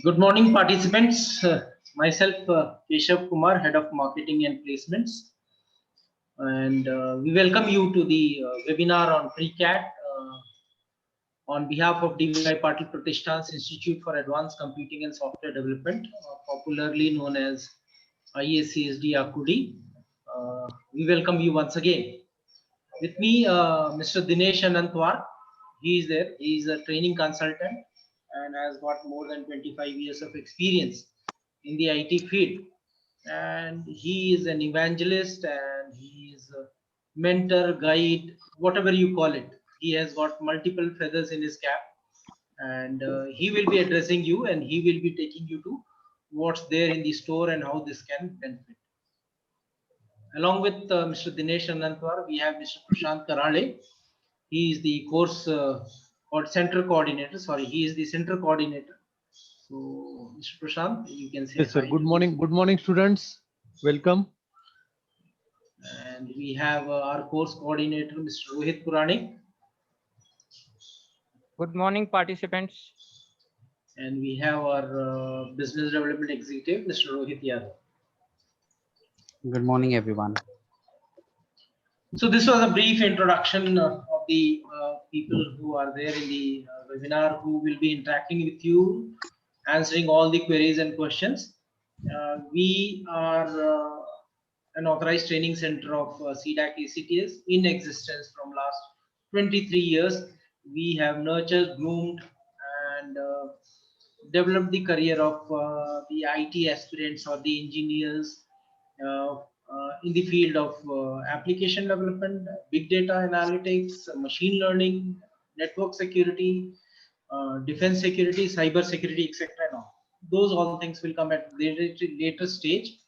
Good morning, participants. Myself, Keshav Kumar, Head of Marketing and Placements. And we welcome you to the webinar on PreCAT on behalf of DVI Patil Pratishthan's Institute for Advanced Computing and Software Development, popularly known as IACSD Akudi. We welcome you once again. With me, Mr. Dinesh Anantwar. He is there. He is a training consultant and has got more than 25 years of experience in the IT field. And he is an evangelist and he is a mentor, guide, whatever you call it. He has got multiple feathers in his cap, and he will be addressing you and he will be taking you to what's there in the store and how this can benefit. Along with Mr. Dinesh Anantwar, we have Mr. Prashant Karale. He is the course or center coordinator. Sorry, he is the center coordinator. So, Mr. Prashant, you can say. Yes, sir. Good morning. Good morning, students. Welcome. And we have our course coordinator, Mr. Rohit Puranik. Good morning, participants. And we have our business development executive, Mr. Rohit Yadav. Good morning, everyone. So this was a brief introduction of the people who are there in the webinar, who will be interacting with you, answering all the queries and questions. We are an authorized training center of CDAC ACTS in existence from last 23 years. We have nurtured, groomed, and developed the career of the IT aspirants or the engineers in the field of application development, big data analytics, machine learning, network security, defense security, cyber security, etc. Those all things will come at later stage.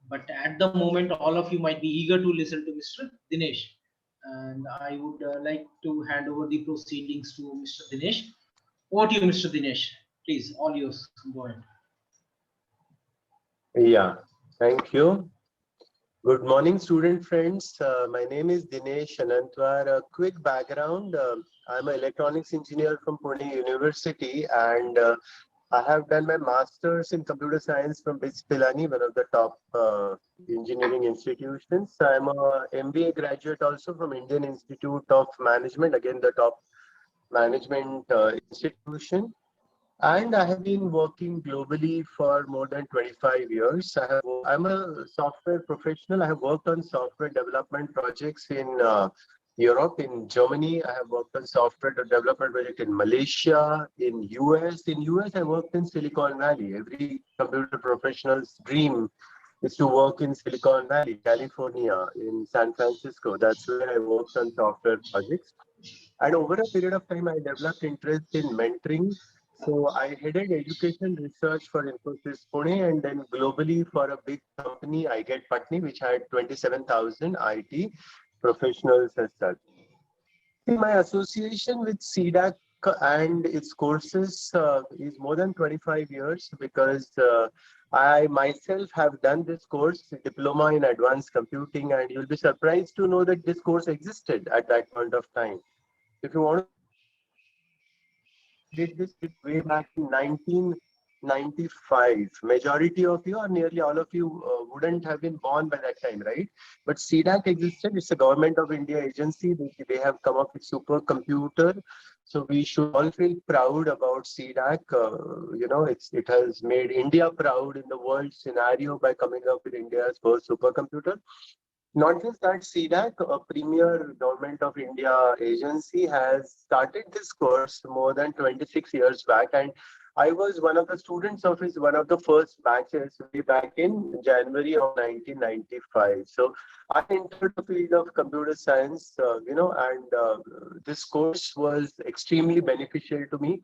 But at the moment, all of you might be eager to listen to Mr. Dinesh. And I would like to hand over the proceedings to Mr. Dinesh. Over to you, Mr. Dinesh. Please, all yours. Go ahead. Yeah, thank you. Good morning, student friends. My name is Dinesh Anantwar. A quick background. I'm an electronics engineer from Pune University, and I have done my master's in computer science from BITS Pilani, one of the top engineering institutions. I'm a MBA graduate also from Indian Institute of Management, again the top management institution. And I have been working globally for more than 25 years. I'm a software professional. I have worked on software development projects in Europe, in Germany. I have worked on software development project in Malaysia, in US. In US, I worked in Silicon Valley. Every computer professional's dream is to work in Silicon Valley, California, in San Francisco. That's where I worked on software projects. And over a period of time, I developed interest in mentoring. So I headed education research for Infosys Pune, and then globally for a big company, I Get Patni, which had 27,000 IT professionals as such. My association with CDAC and its courses is more than 25 years, because I myself have done this course, Diploma in Advanced Computing, and you'll be surprised to know that this course existed at that point of time. If you want to did this way back in 1995. Majority of you, or nearly all of you, wouldn't have been born by that time, right? But CDAC existed. It's a Government of India agency. They have come up with supercomputer. So we should all feel proud about CDAC. You know, it has made India proud in the world scenario by coming up with India's first supercomputer. Not just that, CDAC, a premier Government of India agency, has started this course more than 26 years back, and I was one of the students of one of the first batches way back in January of 1995. So I entered the field of computer science, and this course was extremely beneficial to me.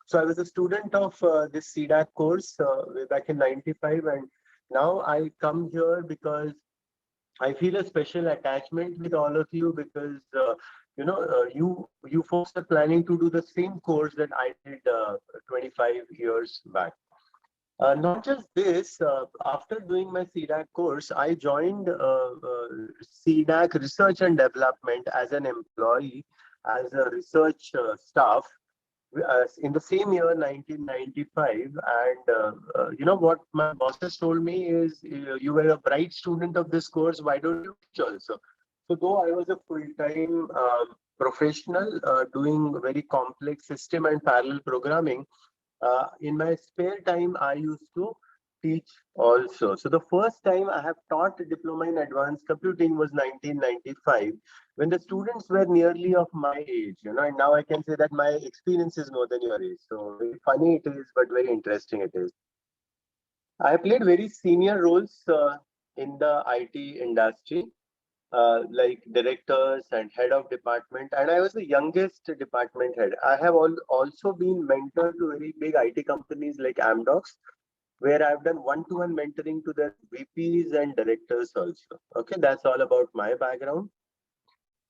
So I was a student of this CDAC course way back in 95, and now I come here because I feel a special attachment with all of you, because you folks are planning to do the same course that I did 25 years back. Not just this, after doing my CDAC course, I joined CDAC Research and Development as an employee as a research staff in the same year 1995. And you know what my bosses told me is, you were a bright student of this course, why don't you teach also? So though I was a full-time professional doing very complex system and parallel programming, in my spare time I used to teach also. So the first time I have taught diploma in advanced computing was 1995, when the students were nearly of my age, you know, and now I can say that my experience is more than your age. So very funny it is, but very interesting it is. I played very senior roles in the IT industry, like directors and head of department, and I was the youngest department head. I have also been mentor to very big IT companies like Amdocs, where I've done one-to-one mentoring to their VPs and directors also. Okay, that's all about my background.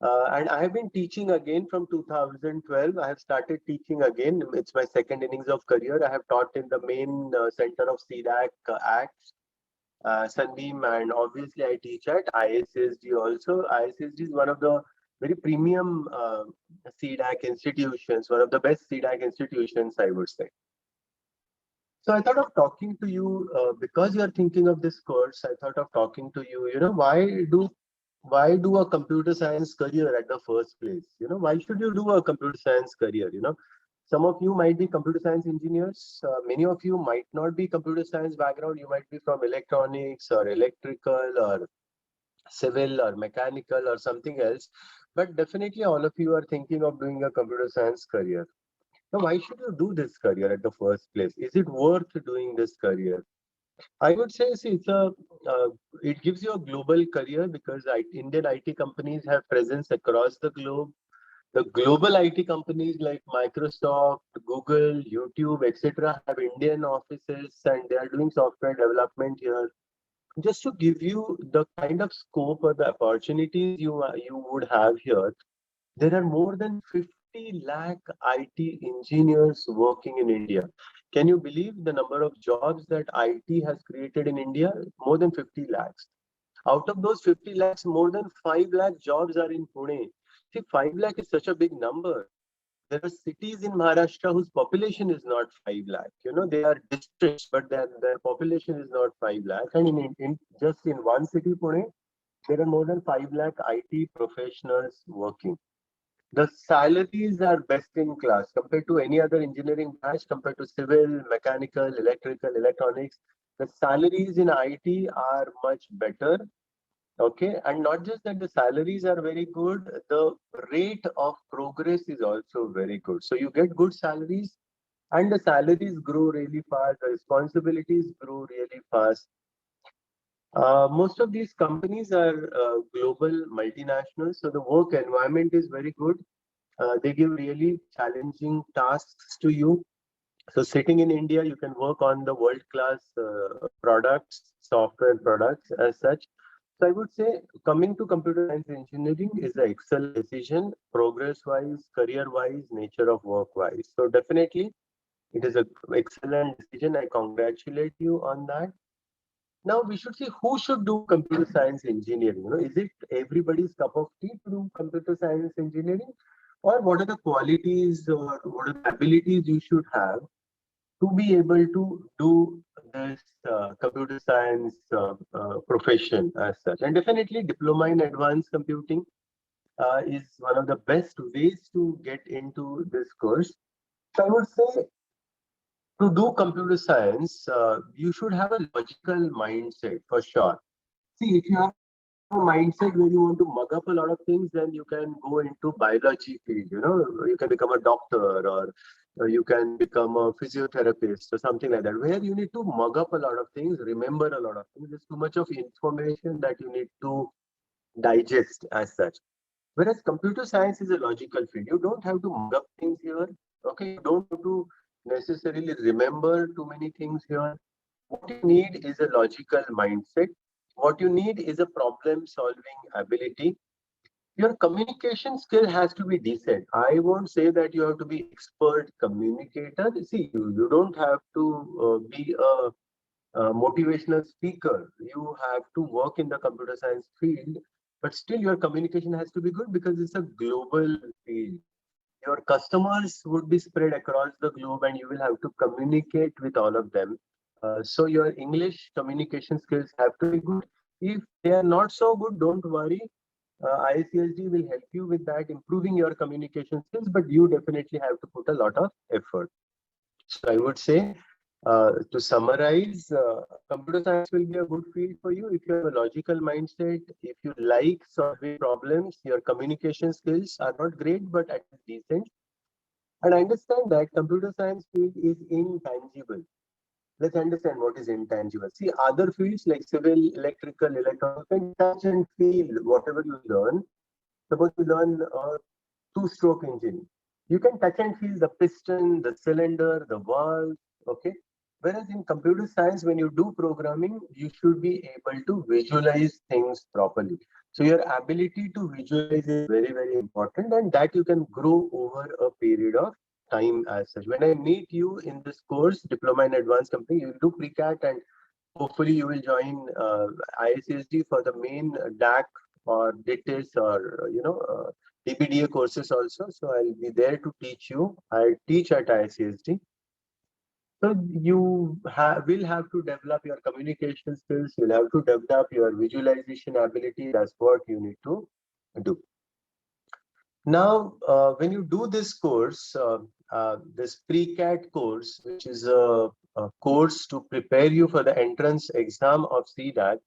And I have been teaching again from 2012. I have started teaching again. It's my second innings of career. I have taught in the main center of CDAC, ACTS, Sunbeam, and obviously I teach at ISSD also. ISSD is one of the very premium CDAC institutions, one of the best CDAC institutions, I would say. So I thought of talking to you because you are thinking of this course. I thought of talking to you. You know, why do a computer science career at the first place? You know, why should you do a computer science career? You know, some of you might be computer science engineers. Many of you might not be computer science background. You might be from electronics or electrical or civil or mechanical or something else. But definitely all of you are thinking of doing a computer science career. Now, why should you do this career at the first place? Is it worth doing this career? I would say, see, it gives you a global career because Indian IT companies have presence across the globe. The global IT companies like Microsoft, Google, YouTube, etc., have Indian offices and they are doing software development here. Just to give you the kind of scope or the opportunities you would have here, there are more than 50 lakh IT engineers working in India. Can you believe the number of jobs that IT has created in India? More than 50 lakhs. Out of those 50 lakhs, more than 5 lakh jobs are in Pune. See, 5 lakh is such a big number. There are cities in Maharashtra whose population is not 5 lakh. You know, they are districts, but their population is not 5 lakh. And just in one city, Pune, there are more than 5 lakh IT professionals working. The salaries are best in class compared to any other engineering branch, compared to civil, mechanical, electrical, electronics. The salaries in IT are much better. Okay, and not just that the salaries are very good, the rate of progress is also very good. So you get good salaries and the salaries grow really fast, the responsibilities grow really fast. Most of these companies are global multinationals, so the work environment is very good. They give really challenging tasks to you. So sitting in India, you can work on the world-class products, software products as such. So I would say coming to computer science engineering is an excellent decision, progress-wise, career-wise, nature of work-wise. So definitely it is an excellent decision. I congratulate you on that. Now we should see who should do computer science engineering. You know, is it everybody's cup of tea to do computer science engineering? Or what are the qualities or what are the abilities you should have to be able to do this computer science profession as such? And definitely diploma in advanced computing is one of the best ways to get into this course. So I would say to do computer science, you should have a logical mindset for sure. See, if you have a mindset where you want to mug up a lot of things, then you can go into biology field. You know, you can become a doctor or you can become a physiotherapist or something like that, where you need to mug up a lot of things, remember a lot of things. There's too much of information that you need to digest as such. Whereas computer science is a logical field. You don't have to mug up things here. Okay, you don't have to necessarily remember too many things here. What you need is a logical mindset. What you need is a problem solving ability. Your communication skill has to be decent. I won't say that you have to be expert communicator. See, you don't have to be a motivational speaker. You have to work in the computer science field but still your communication has to be good because it's a global field. Your customers would be spread across the globe and you will have to communicate with all of them. So your English communication skills have to be good. If they are not so good, don't worry. ICSD will help you with that, improving your communication skills, but you definitely have to put a lot of effort. So I would say, to summarize, computer science will be a good field for you if you have a logical mindset, if you like solving problems, your communication skills are not great, but at least decent. And understand that computer science field is intangible. Let's understand what is intangible. See, other fields like civil, electrical, electronics, you can touch and feel whatever you learn. Suppose you learn a two-stroke engine. You can touch and feel the piston, the cylinder, the valve, okay? Whereas in computer science, when you do programming, you should be able to visualize things properly. So your ability to visualize is very, very important, and that you can grow over a period of time as such. When I meet you in this course, Diploma in Advanced Computing, you will do pre-CAT and hopefully you will join ISSD for the main DAC or DITIS or, DBDA courses also. So I'll be there to teach you. I teach at ICSD. So you will have to develop your communication skills. You'll have to develop your visualization ability. That's what you need to do. Now, when you do this course, this pre-CAT course, which is a course to prepare you for the entrance exam of CDAC,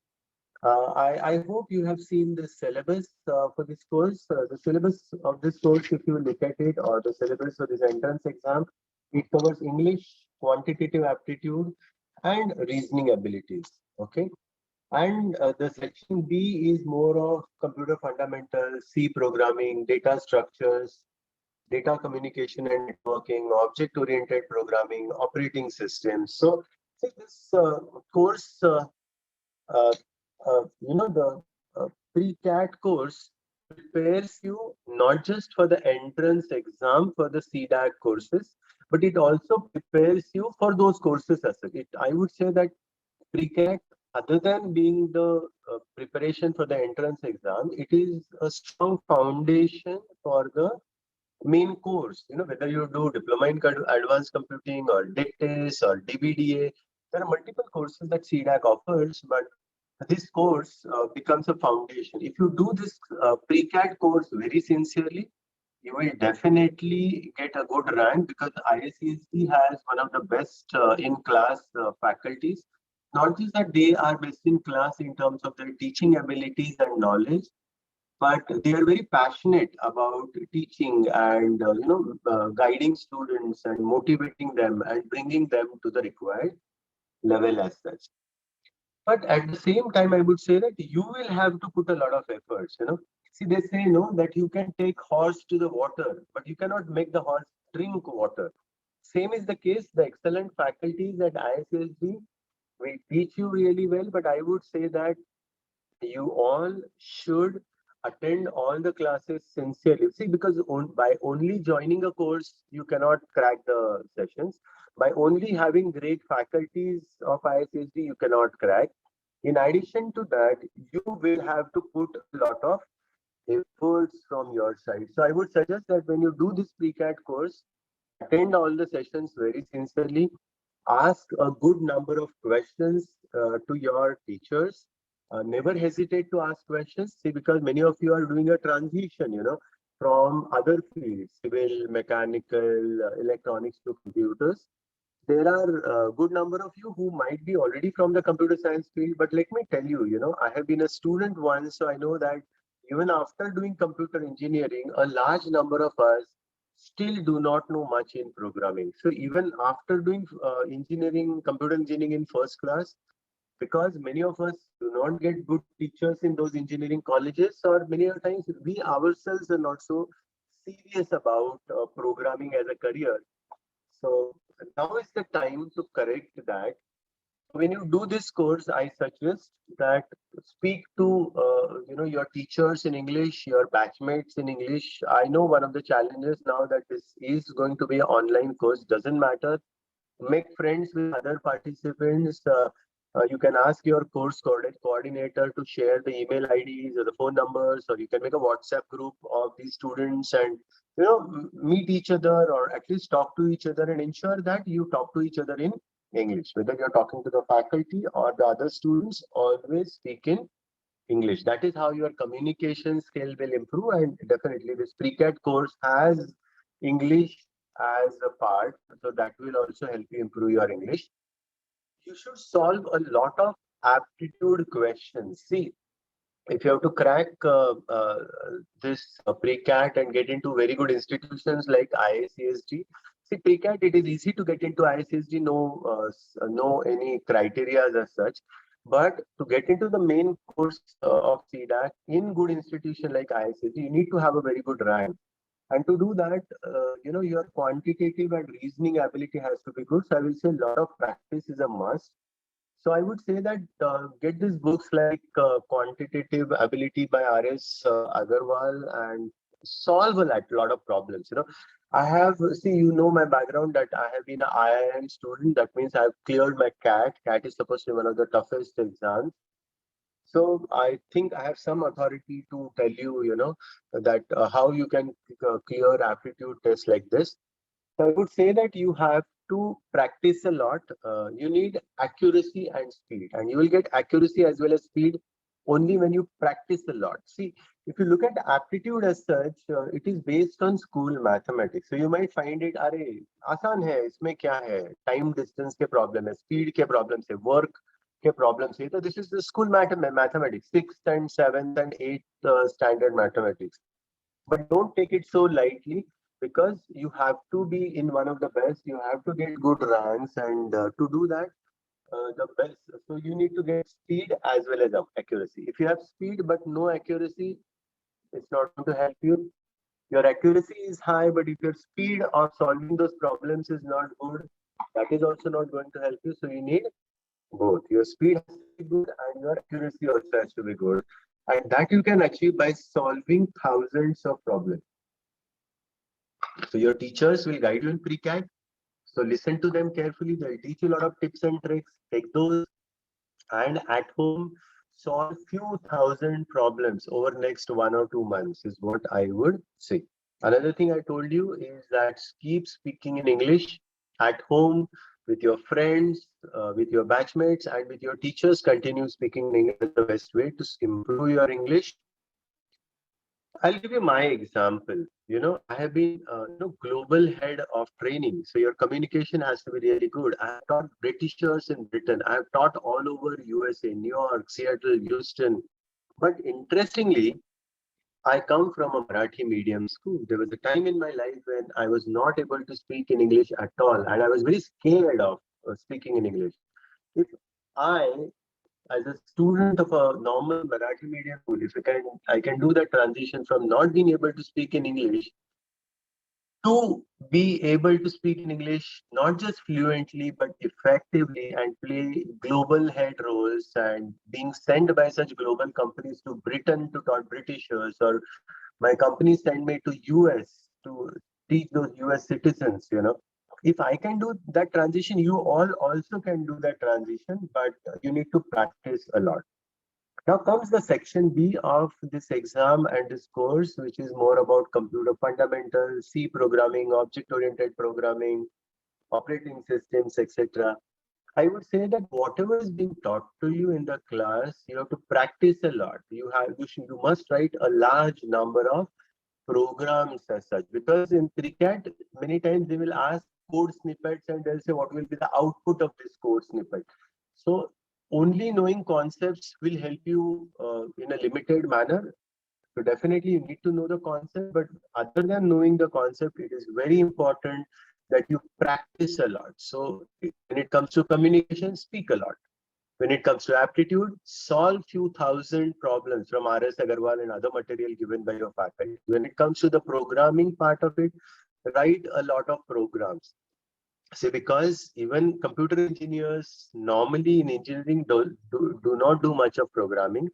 I hope you have seen the syllabus for this course. The syllabus of this course, if you look at it, or the syllabus for this entrance exam, it covers English, quantitative aptitude, and reasoning abilities. Okay. And the section B is more of computer fundamentals, C programming, data structures, data communication and networking, object-oriented programming, operating systems. So, see, this course, the pre-CAT course prepares you not just for the entrance exam for the CDAC courses, but it also prepares you for those courses as such. I would say that pre-CAT, other than being the preparation for the entrance exam, it is a strong foundation for the main course. Whether you do Diploma in Advanced Computing or DITIS or DBDA, there are multiple courses that CDAC offers, but this course becomes a foundation. If you do this pre-CAT course very sincerely, you will definitely get a good rank because ISCSD has one of the best in-class faculties. Not just that they are best in class in terms of their teaching abilities and knowledge, but they are very passionate about teaching and guiding students and motivating them and bringing them to the required level as such. But at the same time, I would say that you will have to put a lot of efforts. See, they say that you can take horse to the water, but you cannot make the horse drink water. Same is the case. The excellent faculties at ISSB will teach you really well, but I would say that you all should attend all the classes sincerely. See, because by only joining a course, you cannot crack the sessions. By only having great faculties of ISSD, you cannot crack. In addition to that, you will have to put a lot of efforts from your side. So I would suggest that when you do this pre-CAT course, attend all the sessions very sincerely. Ask a good number of questions to your teachers. Never hesitate to ask questions. See, because many of you are doing a transition, from other fields, civil, mechanical, electronics to computers. There are a good number of you who might be already from the computer science field, but let me tell you, I have been a student once, so I know that even after doing computer engineering, a large number of us still do not know much in programming. So even after doing computer engineering in first class, because many of us do not get good teachers in those engineering colleges, or many of times we ourselves are not so serious about programming as a career. So now is the time to correct that. When you do this course, I suggest that speak to your teachers in English, your batchmates in English. I know one of the challenges now that this is going to be an online course. Doesn't matter. Make friends with other participants. You can ask your course coordinator to share the email IDs or the phone numbers, or you can make a WhatsApp group of these students and meet each other, or at least talk to each other, and ensure that you talk to each other in English. Whether you're talking to the faculty or the other students, always speak in English. That is how your communication skill will improve. And definitely this pre-CAT course has English as a part, so that will also help you improve your English. You should solve a lot of aptitude questions. See, if you have to crack this pre-CAT and get into very good institutions like IICSG, see, pre-CAT, it is easy to get into IICSG, no any criteria as such. But to get into the main course of CDAC in good institution like IICSG, you need to have a very good rank. And to do that, your quantitative and reasoning ability has to be good. So I will say a lot of practice is a must. So I would say that get these books like Quantitative Ability by R.S. Agarwal, and solve a lot of problems. I have, see, my background, that I have been an IIM student. That means I have cleared my CAT. CAT is supposed to be one of the toughest exams. So I think I have some authority to tell you, that how you can clear aptitude tests like this. So I would say that you have to practice a lot. You need accuracy and speed, and you will get accuracy as well as speed only when you practice a lot. See, if you look at aptitude as such, it is based on school mathematics. So you might find it, अरे आसान है, इसमें क्या है, time distance के problem है, speed के problems है, work के problems है. So this is the school mathematics, 6th and 7th and 8th standard mathematics. But don't take it so lightly, because you have to be in one of the best. You have to get good ranks, and to do that, the best. So you need to get speed as well as accuracy. If you have speed but no accuracy, it's not going to help you. Your accuracy is high, but if your speed of solving those problems is not good, that is also not going to help you. So you need both. Your speed has to be good and your accuracy also has to be good. And that you can achieve by solving thousands of problems. So your teachers will guide you in pre-CAT. So listen to them carefully. They'll teach you a lot of tips and tricks. Take those, and at home solve few thousand problems over next 1 or 2 months is what I would say. Another thing I told you is that keep speaking in English at home, with your friends, with your batchmates, and with your teachers. Continue speaking in English. Is the best way to improve your English. I'll give you my example. I have been global head of training. So your communication has to be really good. I have taught Britishers in Britain. I have taught all over USA, New York, Seattle, Houston. But interestingly, I come from a Marathi medium school. There was a time in my life when I was not able to speak in English at all. And I was very scared of speaking in English. If as a student of a normal Marathi medium school, if I can do that transition from not being able to speak in English to be able to speak in English, not just fluently, but effectively, and play global head roles, and being sent by such global companies to Britain to taught Britishers, or my company sent me to US to teach those US citizens, If I can do that transition, you all also can do that transition, but you need to practice a lot. Now comes the section B of this exam and this course, which is more about computer fundamentals, C programming, object-oriented programming, operating systems, etc. I would say that whatever is being taught to you in the class, you have to practice a lot. You must write a large number of programs as such, because in pre-CAT, many times they will ask code snippets and they'll say what will be the output of this code snippet. So only knowing concepts will help you in a limited manner. So definitely you need to know the concept, but other than knowing the concept, it is very important that you practice a lot. So when it comes to communication, speak a lot. When it comes to aptitude, solve few thousand problems from R.S. Agarwal and other material given by your faculty. When it comes to the programming part of it, write a lot of programs. See, because even computer engineers normally in engineering do not do much of programming.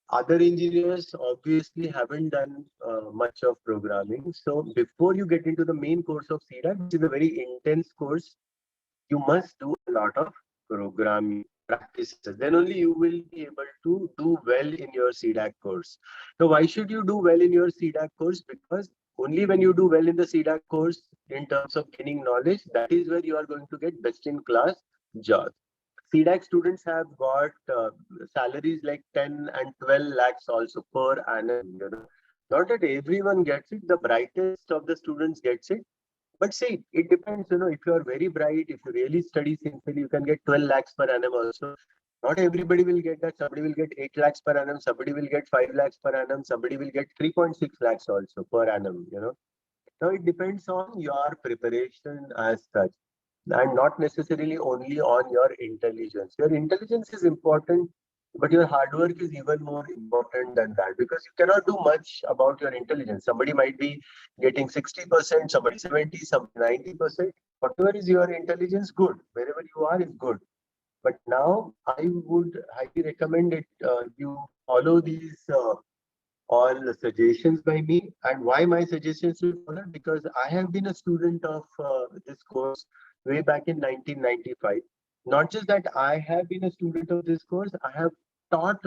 Other engineers obviously haven't done much of programming. So before you get into the main course of CDAC, which is a very intense course, you must do a lot of programming. practices. Then only you will be able to do well in your CDAC course. So why should you do well in your CDAC course? Because only when you do well in the CDAC course in terms of gaining knowledge, that is where you are going to get best in class jobs. CDAC students have got salaries like 10 and 12 lakhs also per annum. Not that everyone gets it. The brightest of the students gets it. But see, it depends, if you are very bright, if you really study sincerely, you can get 12 lakhs per annum also. Not everybody will get that. Somebody will get 8 lakhs per annum. Somebody will get 5 lakhs per annum. Somebody will get 3.6 lakhs also per annum, Now it depends on your preparation as such, and not necessarily only on your intelligence. Your intelligence is important, but your hard work is even more important than that, because you cannot do much about your intelligence. Somebody might be getting 60%, somebody 70, somebody 90%. Whatever is your intelligence, good. Wherever you are is good. But now I would highly recommend it. You follow these all the suggestions by me. And why my suggestions will follow? Because I have been a student of this course way back in 1995. Not just that I have been a student of this course, I have taught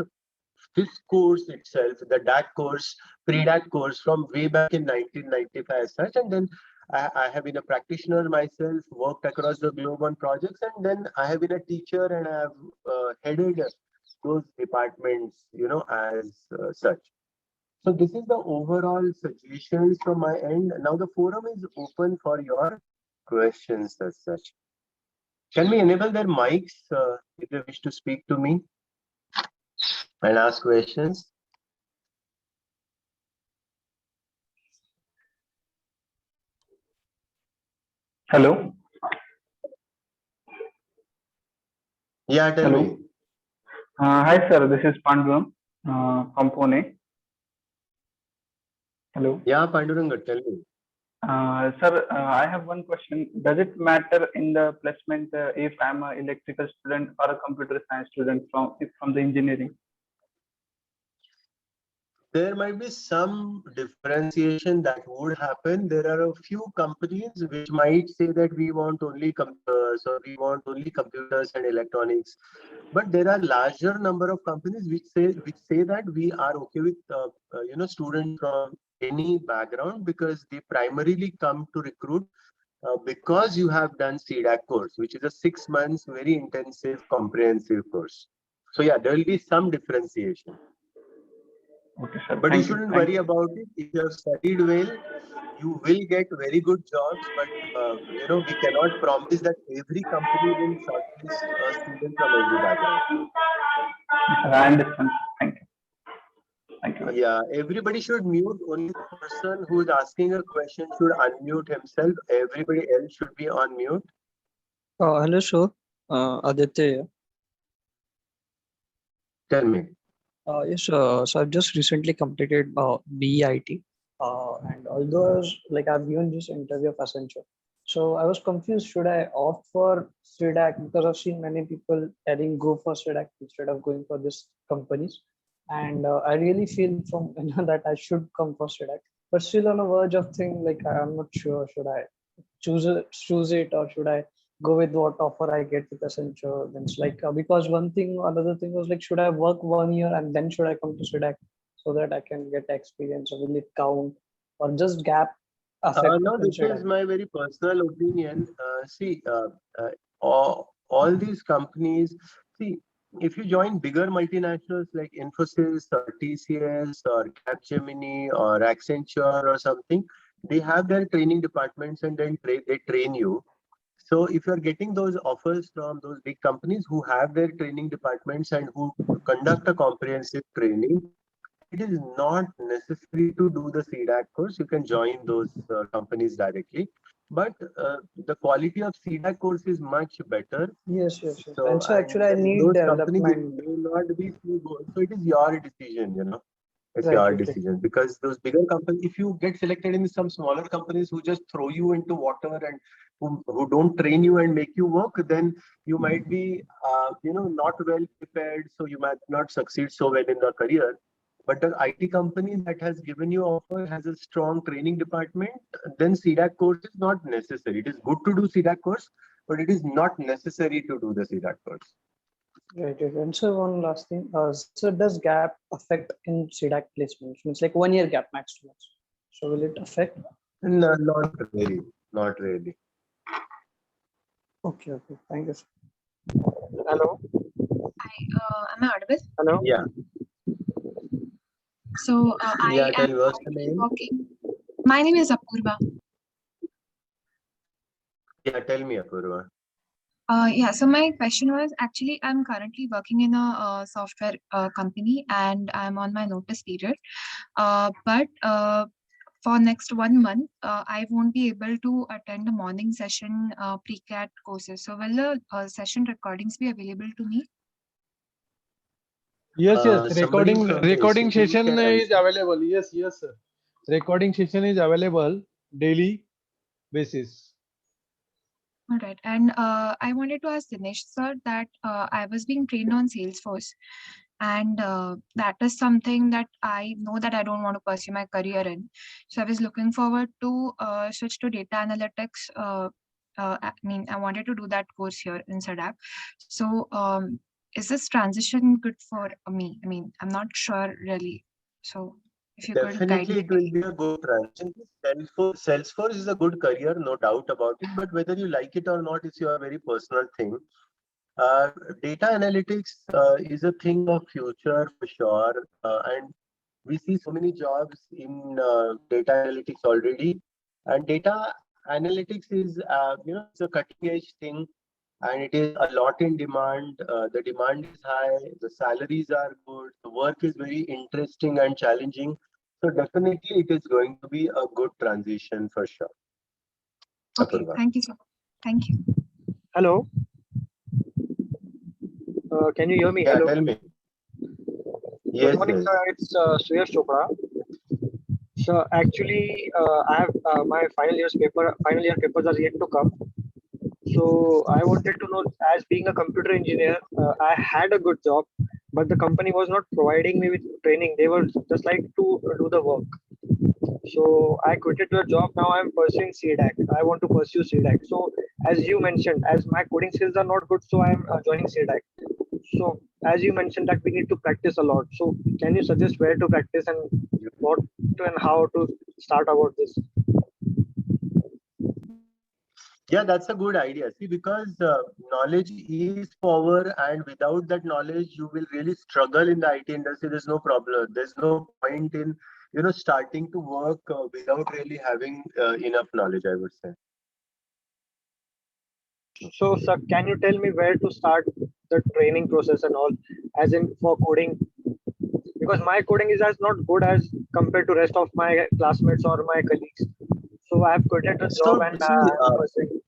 this course itself, the DAC course, pre-DAC course from way back in 1995 as such. And then I have been a practitioner myself, worked across the globe on projects, and then I have been a teacher and I have headed those departments, as such. So this is the overall suggestions from my end. Now the forum is open for your questions as such. Can we enable their mics if they wish to speak to me and ask questions? Hello. Yeah, tell Hello. me. Hi, sir. This is Panduram from Pune. Hello. Yeah, Panduranga, tell me. Sir, I have one question. Does it matter in the placement if I'm an electrical student or a computer science student from the engineering? There might be some differentiation that would happen. There are a few companies which might say that we want only computers or we want only computers and electronics. But there are larger number of companies which say that we are okay with students from any background, because they primarily come to recruit because you have done CDAC course, which is a 6 months very intensive comprehensive course. So yeah, there will be some differentiation. Okay, sir. But you shouldn't worry about it. If you have studied well, you will get very good jobs. But we cannot promise that every company will shortlist a student from every background. I understand. Thank you. Thank you. Yeah, everybody should mute. Only the person who is asking a question should unmute himself. Everybody else should be on mute. Hello, sir. Aditya here. Tell me. Yes, so I've just recently completed BEIT, and although I've given this interview of Accenture, so I was confused. Should I opt for CDAC, because I've seen many people telling go for CDAC instead of going for this companies, and I really feel from that I should come for CDAC, but still on the verge of thing, I'm not sure, should I choose it or should I go with what offer I get with Accenture? Then it's because another thing was should I work 1 year and then should I come to CDAC so that I can get experience, or will it count, or just gap affect? No, this is my very personal opinion. All these companies, if you join bigger multinationals like Infosys or TCS or Capgemini or Accenture or something, they have their training departments and then they train you. So if you're getting those offers from those big companies who have their training departments and who conduct a comprehensive training, it is not necessary to do the CDAC course. You can join those companies directly. But the quality of CDAC course is much better. Yes. So actually I need those development. companies may not be too good. So it is your decision, It's Right, your okay. decision, because those bigger companies, if you get selected in some smaller companies who just throw you into water and who don't train you and make you work, then you might be, not well prepared. So you might not succeed so well in the career. But the IT company that has given you offer has a strong training department, then CDAC course is not necessary. It is good to do CDAC course, but it is not necessary to do the CDAC course. Right, right. And so one last thing. So does gap affect in CDAC placements? Means like 1 year gap max to max. So will it affect? No, not really. Not really. Okay, okay. Thank you, sir. Hello, Am I audible? hello. Yeah. So Yeah. I Tell am me what's the currently name? working. My name is Apurva. Yeah. Tell me, Apurva. Yeah, so my question was actually I'm currently working in a software company and I'm on my notice period. But for next 1 month, I won't be able to attend the morning session pre-CAT courses. So will the session recordings be available to me? Yes, yes. Somebody from the Recording institute session can is answer. available. Yes, yes, sir. Recording session is available daily basis. All right. And I wanted to ask Dinesh, sir, that I was being trained on Salesforce. And that is something that I know that I don't want to pursue my career in. So I was looking forward to switch to data analytics. I mean, I wanted to do that course here in SADAP. So is this transition good for me? I mean, I'm not sure really. So if you could guide Definitely, me. it will be a good transition. Salesforce is a good career, no doubt about it. But whether you like it or not is your very personal thing. Uh, Data analytics is a thing of future for sure, and we see so many jobs in data analytics already. And data analytics is, it's a cutting edge thing, and it is a lot in demand. The demand is high, the salaries are good, the work is very interesting and challenging. So definitely, it is going to be a good transition for sure. Okay, Apurva. thank you, sir. Thank you. Hello. Can you hear me? Yeah, Hello. tell me. Good Yes, morning, yes. sir. It's Suyash Chopra. So actually, I have my final year papers are yet to come. So I wanted to know, as being a computer engineer, I had a good job, but the company was not providing me with training. They were just like to do the work. So I quitted the job. Now I'm pursuing CDAC. I want to pursue CDAC. So as you mentioned, as my coding skills are not good, so I'm joining CDAC. So as you mentioned that we need to practice a lot. So can you suggest where to practice and what and how to start about this? Yeah, that's a good idea. See, because knowledge is power, and without that knowledge, you will really struggle in the IT industry. There's no problem. There's no point in, starting to work without really having enough knowledge, I would say. So sir, can you tell me where to start the training process and all, as in for coding? Because my coding is as not good as compared to rest of my classmates or my colleagues. So I have quitted the job So, and see, I'm pursuing.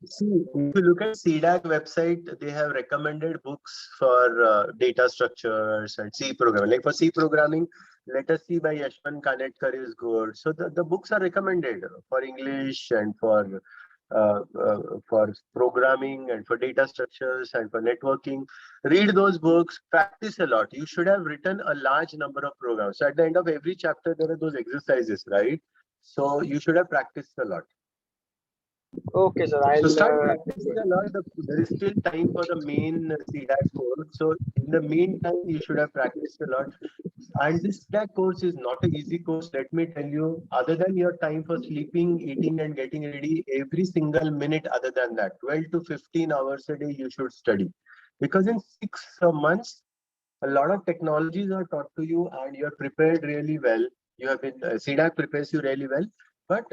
if you look at CDAC website, they have recommended books for data structures and C programming. Like for C programming, Let Us See by Yashwant Kanetkar is good. So the books are recommended for English and for programming and for data structures and for networking. Read those books, practice a lot. You should have written a large number of programs. So at the end of every chapter, there are those exercises, right? So you should have practiced a lot. Okay, sir. So I'll. start practicing a lot. There is still time for the main CDAC course. So in the meantime, you should have practiced a lot. And this CDAC course is not an easy course. Let me tell you, other than your time for sleeping, eating and getting ready, every single minute other than that, 12 to 15 hours a day, you should study. Because in 6 months, a lot of technologies are taught to you and you're prepared really well. You have been, CDAC prepares you really well. But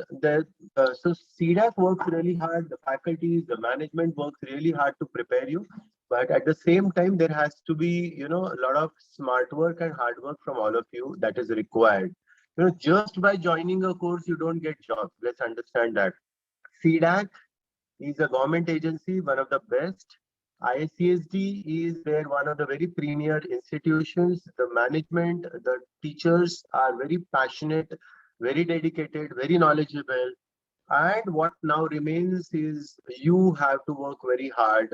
so CDAC works really hard, the faculties, the management works really hard to prepare you. But at the same time, there has to be, a lot of smart work and hard work from all of you that is required. Just by joining a course, you don't get jobs. Let's understand that. CDAC is a government agency, one of the best. ISCSD is there, one of the very premier institutions. The management, the teachers are very passionate, very dedicated, very knowledgeable. And what now remains is you have to work very hard,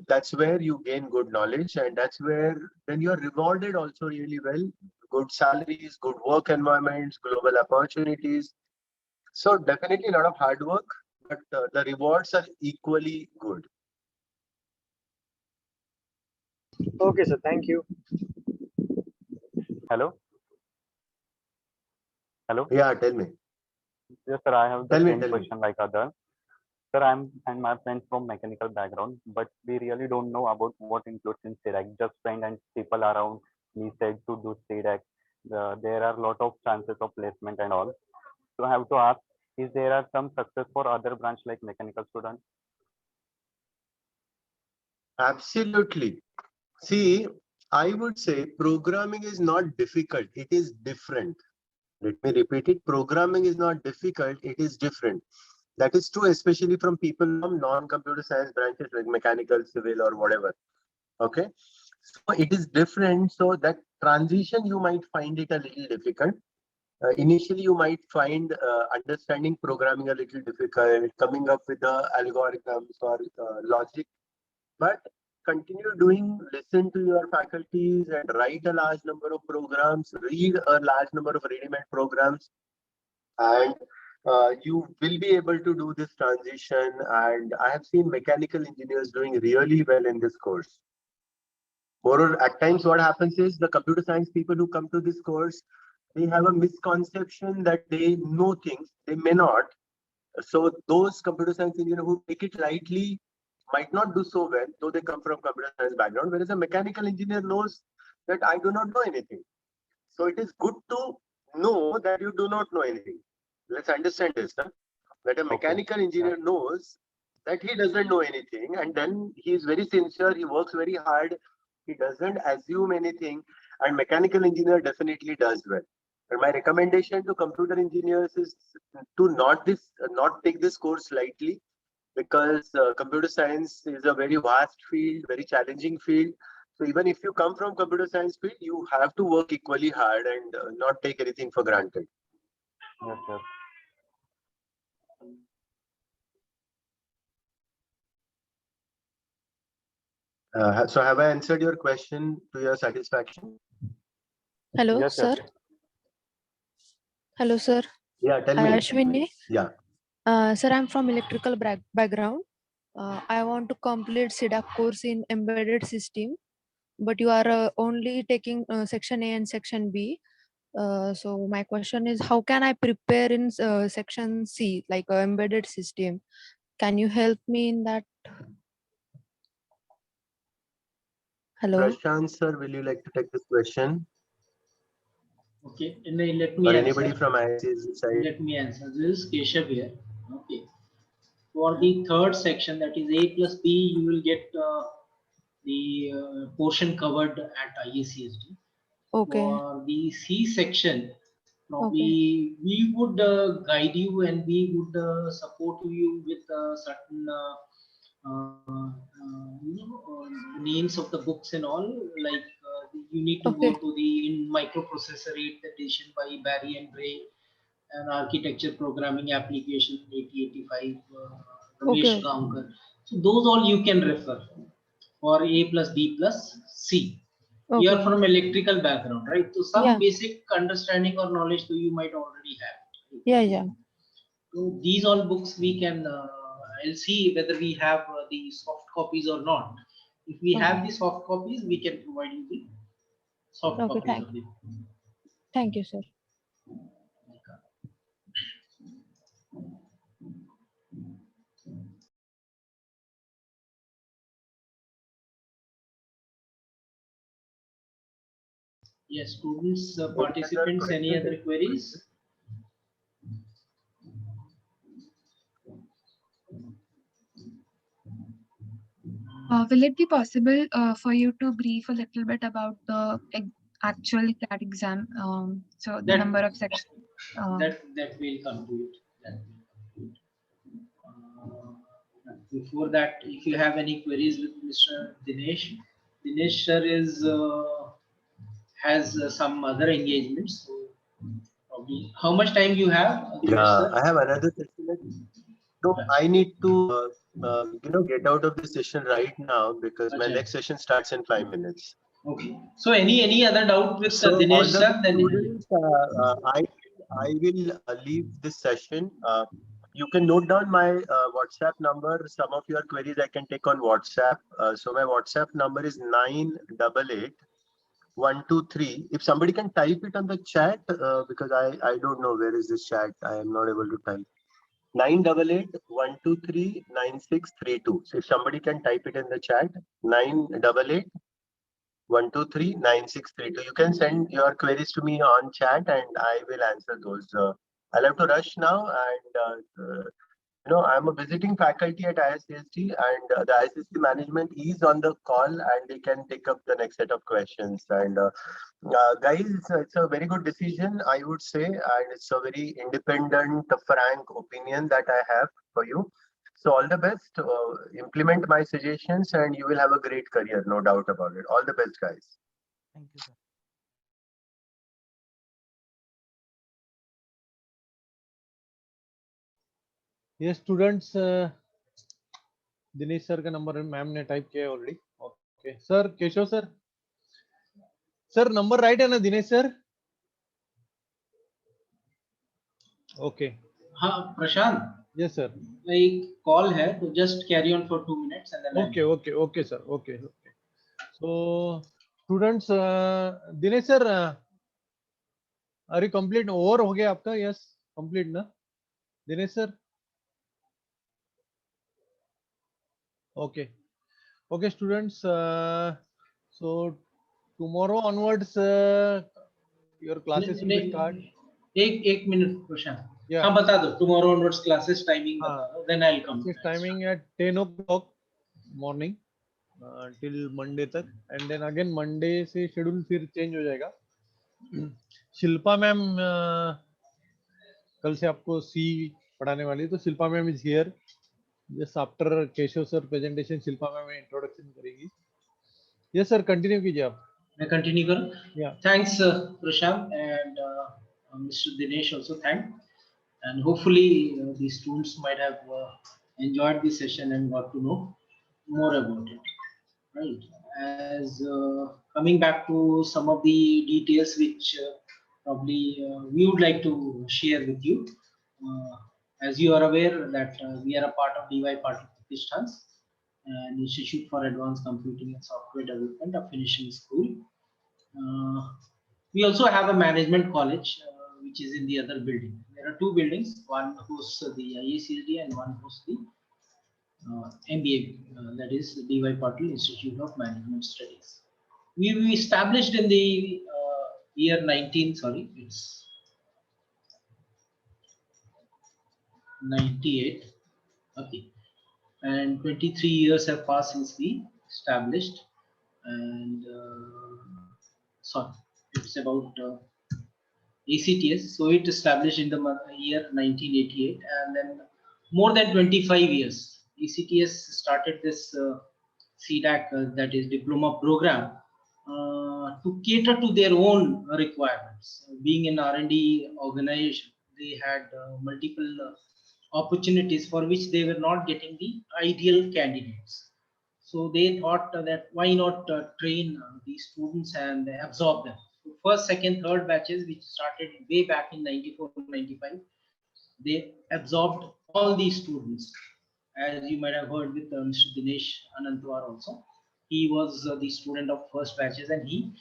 that's where you gain good knowledge, and that's where then you are rewarded also really well. Good salaries, good work environments, global opportunities. So definitely a lot of hard work, but the rewards are equally good. Okay, sir. Thank you. Hello. Hello. Yeah, tell me. Yes, sir. I have the Tell me, same tell me. question like other. Sir, I'm and my friends from mechanical background, but we really don't know about what includes in CDAC. Just friend and people around me said to do CDAC. There are a lot of chances of placement and all. So I have to ask, is there are some success for other branch like mechanical students? Absolutely. See, I would say programming is not difficult. It is different. Let me repeat it. Programming is not difficult. It is different. That is true, especially from people from non-computer science branches like mechanical, civil, or whatever. Okay. So it is different. So that transition, you might find it a little difficult. Initially, you might find understanding programming a little difficult, coming up with the algorithms or logic. But continue doing, listen to your faculties and write a large number of programs, read a large number of ready-made programs, and you will be able to do this transition. And I have seen mechanical engineers doing really well in this course. Moreover, at times what happens is the computer science people who come to this course, they have a misconception that they know things, they may not. So those computer science engineers who take it lightly might not do so well, though they come from computer science background, whereas a mechanical engineer knows that I do not know anything. So it is good to know that you do not know anything. Let's understand this, huh? That a mechanical engineer knows that he doesn't know anything, and then he is very sincere, he works very hard, he doesn't assume anything, and mechanical engineer definitely does well. And my recommendation to computer engineers is to not take this course lightly, because computer science is a very vast field, very challenging field. So even if you come from computer science field, you have to work equally hard and not take anything for granted. Yes, sir. So have I answered your question to your satisfaction? Hello, Yes, sir. yes. Hello, sir. Yeah, tell Hi, me. Ashwini. Yeah. Sir, I'm from electrical background. I want to complete CDAC course in embedded system, but you are only taking section A and section B. So my question is, how can I prepare in section C, like embedded system? Can you help me in that? Hello. Prashant sir, will you like to take this question? Okay, and then let me Or answer. anybody from IISc side? Let me answer. This is Keshav here. Okay. For the third section, that is A plus B, you will get the portion covered at IACSD. Okay. For the C section, probably Okay. we would guide you and we would support you with certain names of the books and all. Like you need to Okay. go to the in microprocessor 8th edition by Barry and Gray, and architecture programming application 8085 Ramesh Okay. Gamkar. So those all you can refer for A plus B plus C. You are Okay. from electrical background, right? So some Yeah. basic understanding or knowledge you might already have. Yeah. Yeah. So these all books we can, I'll see whether we have the soft copies or not. If we Okay. have the soft copies, we can provide you the soft Okay. copies of the. Thank you, sir. Yes, students, participants, any other queries? Will it be possible for you to brief a little bit about the actual CAT exam? So the That- number of sections. That will come to it. That will come to it. Before that, if you have any queries with Mr. Dinesh sir is has some other engagements. So probably, how much time you have, Dinesh Yeah, sir? I have another session. So I need to, get out of this session right now because my Okay. next session starts in 5 minutes. Okay. So any other doubt with So all Dinesh the sir? Then students, I will leave this session. You can note down my WhatsApp number. Some of your queries I can take on WhatsApp. So my WhatsApp number is 988-123. If somebody can type it on the chat, because I don't know where is this chat. I am not able to type. 988-123-9632. So if somebody can type it in the chat, 988-123-9632. You can send your queries to me on chat and I will answer those. I'll have to rush now, and I'm a visiting faculty at ISCST, and the ISCST management is on the call and they can take up the next set of questions. And guys, it's a very good decision, I would say, and it's a very independent, frank opinion that I have for you. So all the best, implement my suggestions and you will have a great career, no doubt about it. All the best, guys. Thank you, sir. Yes, students, Dinesh sir का number ma'am ने type किया है already. Okay sir, Keshav sir, sir number right है ना Dinesh sir? Okay. हाँ Prashant. Yes sir. एक call है तो just carry on for 2 minutes and then okay sir. Okay. So students, Dinesh sir, अरे कंप्लीट ओवर हो गया आपका? यस कंप्लीट ना Dinesh sir? Okay students, so tomorrow onwards your classes will be start. एक minute प्रशांत. हाँ बता दो. tomorrow onwards classes timing बता दो, then I'll come. Timing at 10 o'clock morning till Monday तक, and then again Monday से schedule फिर change हो जाएगा. शिल्पा मैम कल से आपको सी पढ़ाने वाली है, तो Shilpa ma'am is here. Just after Keshav sir presentation Shilpa ma'am introduction करेगी. यस सर, कंटिन्यू कीजिए आप. मैं कंटिन्यू करूं? Yeah. Thanks Prashant and Mr. Dinesh also thank, and hopefully the students might have enjoyed the session and got to know more about it. Right. As coming back to some of the details which probably we would like to share with you. As you are aware that we are a part of DY Patil Pratishthan, an Institute for Advanced Computing and Software Development, a finishing school. We also have a management college which is in the other building. There are 2 buildings, one hosts the IACSD and one hosts the MBA, that is the DY Patil Institute of Management Studies. We established in the year 1998. Okay, and 23 years have passed since we established, and it's about ACTS. So it established in the year 1988, and then more than 25 years ACTS started this CDAC, that is diploma program, to cater to their own requirements. Being an R&D organization, they had multiple opportunities for which they were not getting the ideal candidates. So they thought that why not train these students and absorb them. So first, second, third batches, which started way back in 94-95, they absorbed all these students. As you might have heard with Mr. Dinesh Anantwar also. He was the student of first batches, and he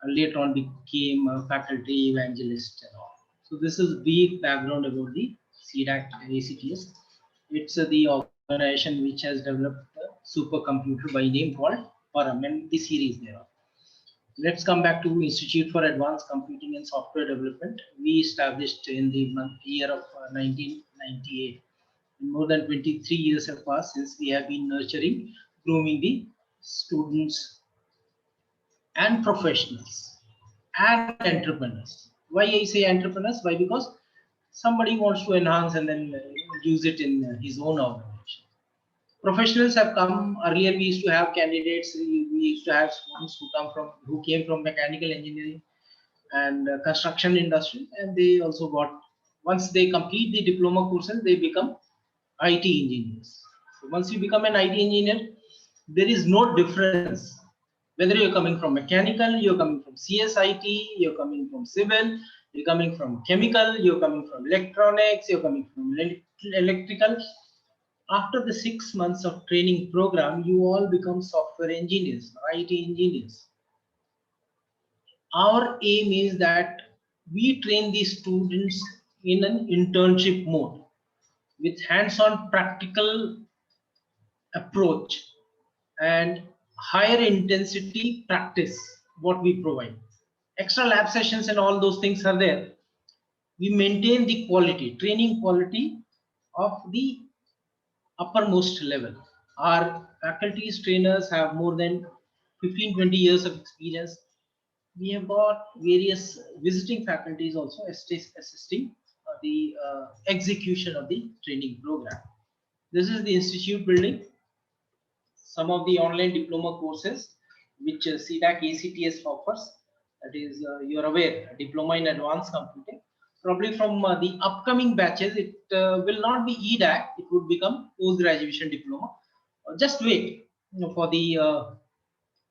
later on became a faculty evangelist and all. So this is brief background about the CDAC ACTS. It's the organization which has developed a supercomputer by name called Param, and the series thereof. Let's come back to Institute for Advanced Computing and Software Development. We established in the year of 1998. More than 23 years have passed since we have been nurturing, grooming the students and professionals and entrepreneurs. Why I say entrepreneurs? Why? Because somebody wants to enhance and then use it in his own organization. Professionals have come. Earlier we used to have candidates, we used to have students who came from mechanical engineering and construction industry, and they also got, once they complete the diploma courses, they become IT engineers. So once you become an IT engineer, there is no difference whether you're coming from mechanical, you're coming from CSIT, you're coming from civil, You're coming from chemical, you're coming from electronics, you're coming from electrical. After the 6 months of training program, you all become software engineers, IT engineers. Our aim is that we train these students in an internship mode with hands-on practical approach and higher intensity practice what we provide. Extra lab sessions and all those things are there. We maintain the quality, training quality of the uppermost level. Our faculties trainers have more than 15-20 years of experience. We have got various visiting faculties also assisting the execution of the training program. This is the institute building. Some of the online diploma courses which CDAC ACTS offers, that is you are aware, diploma in advanced computing. Probably from the upcoming batches, it will not be EDAC, it would become post-graduation diploma. Just wait, for the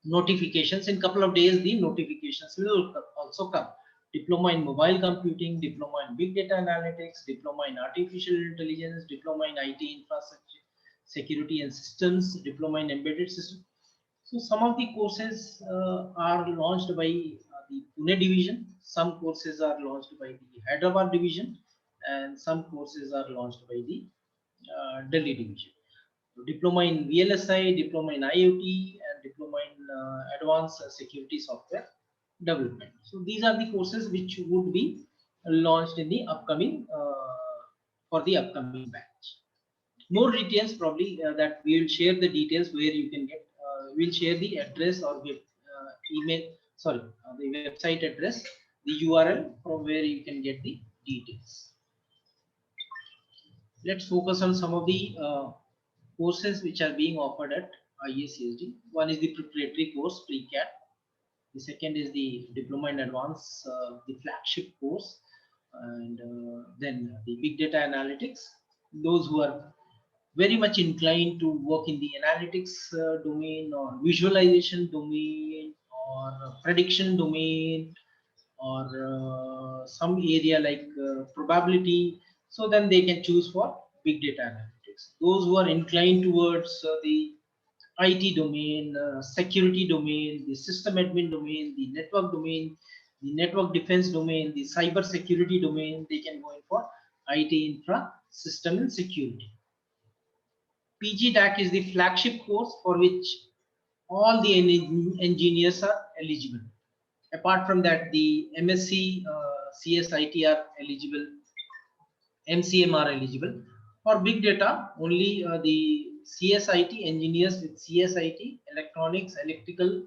notifications. In couple of days, the notifications will also come. Diploma in mobile computing, diploma in big data analytics, diploma in artificial intelligence, diploma in IT infrastructure, security and systems, diploma in embedded systems. So some of the courses are launched by the Pune division, some courses are launched by the Hyderabad division, and some courses are launched by the Delhi division. So diploma in VLSI, diploma in IoT, and diploma in advanced security software development. So these are the courses which would be launched in the upcoming for the upcoming batch. More details probably that we will share the details where you can get. We'll share the address or email. Sorry, the website address, the URL from where you can get the details. Let's focus on some of the courses which are being offered at IACSD. One is the preparatory course, pre-CAT. The second is the diploma in advance, the flagship course, and then the big data analytics. Those who are very much inclined to work in the analytics domain or visualization domain or prediction domain or some area like probability, so then they can choose for big data analytics. Those who are inclined towards the IT domain, security domain, the system admin domain, the network domain, the network defense domain, the cyber security domain, they can go in for IT infra, system and security. PG DAC is the flagship course for which all the engineers are eligible. Apart from that, the MSc, CSIT are eligible, MCM are eligible. For big data, only the CSIT engineers with CSIT, electronics, electrical,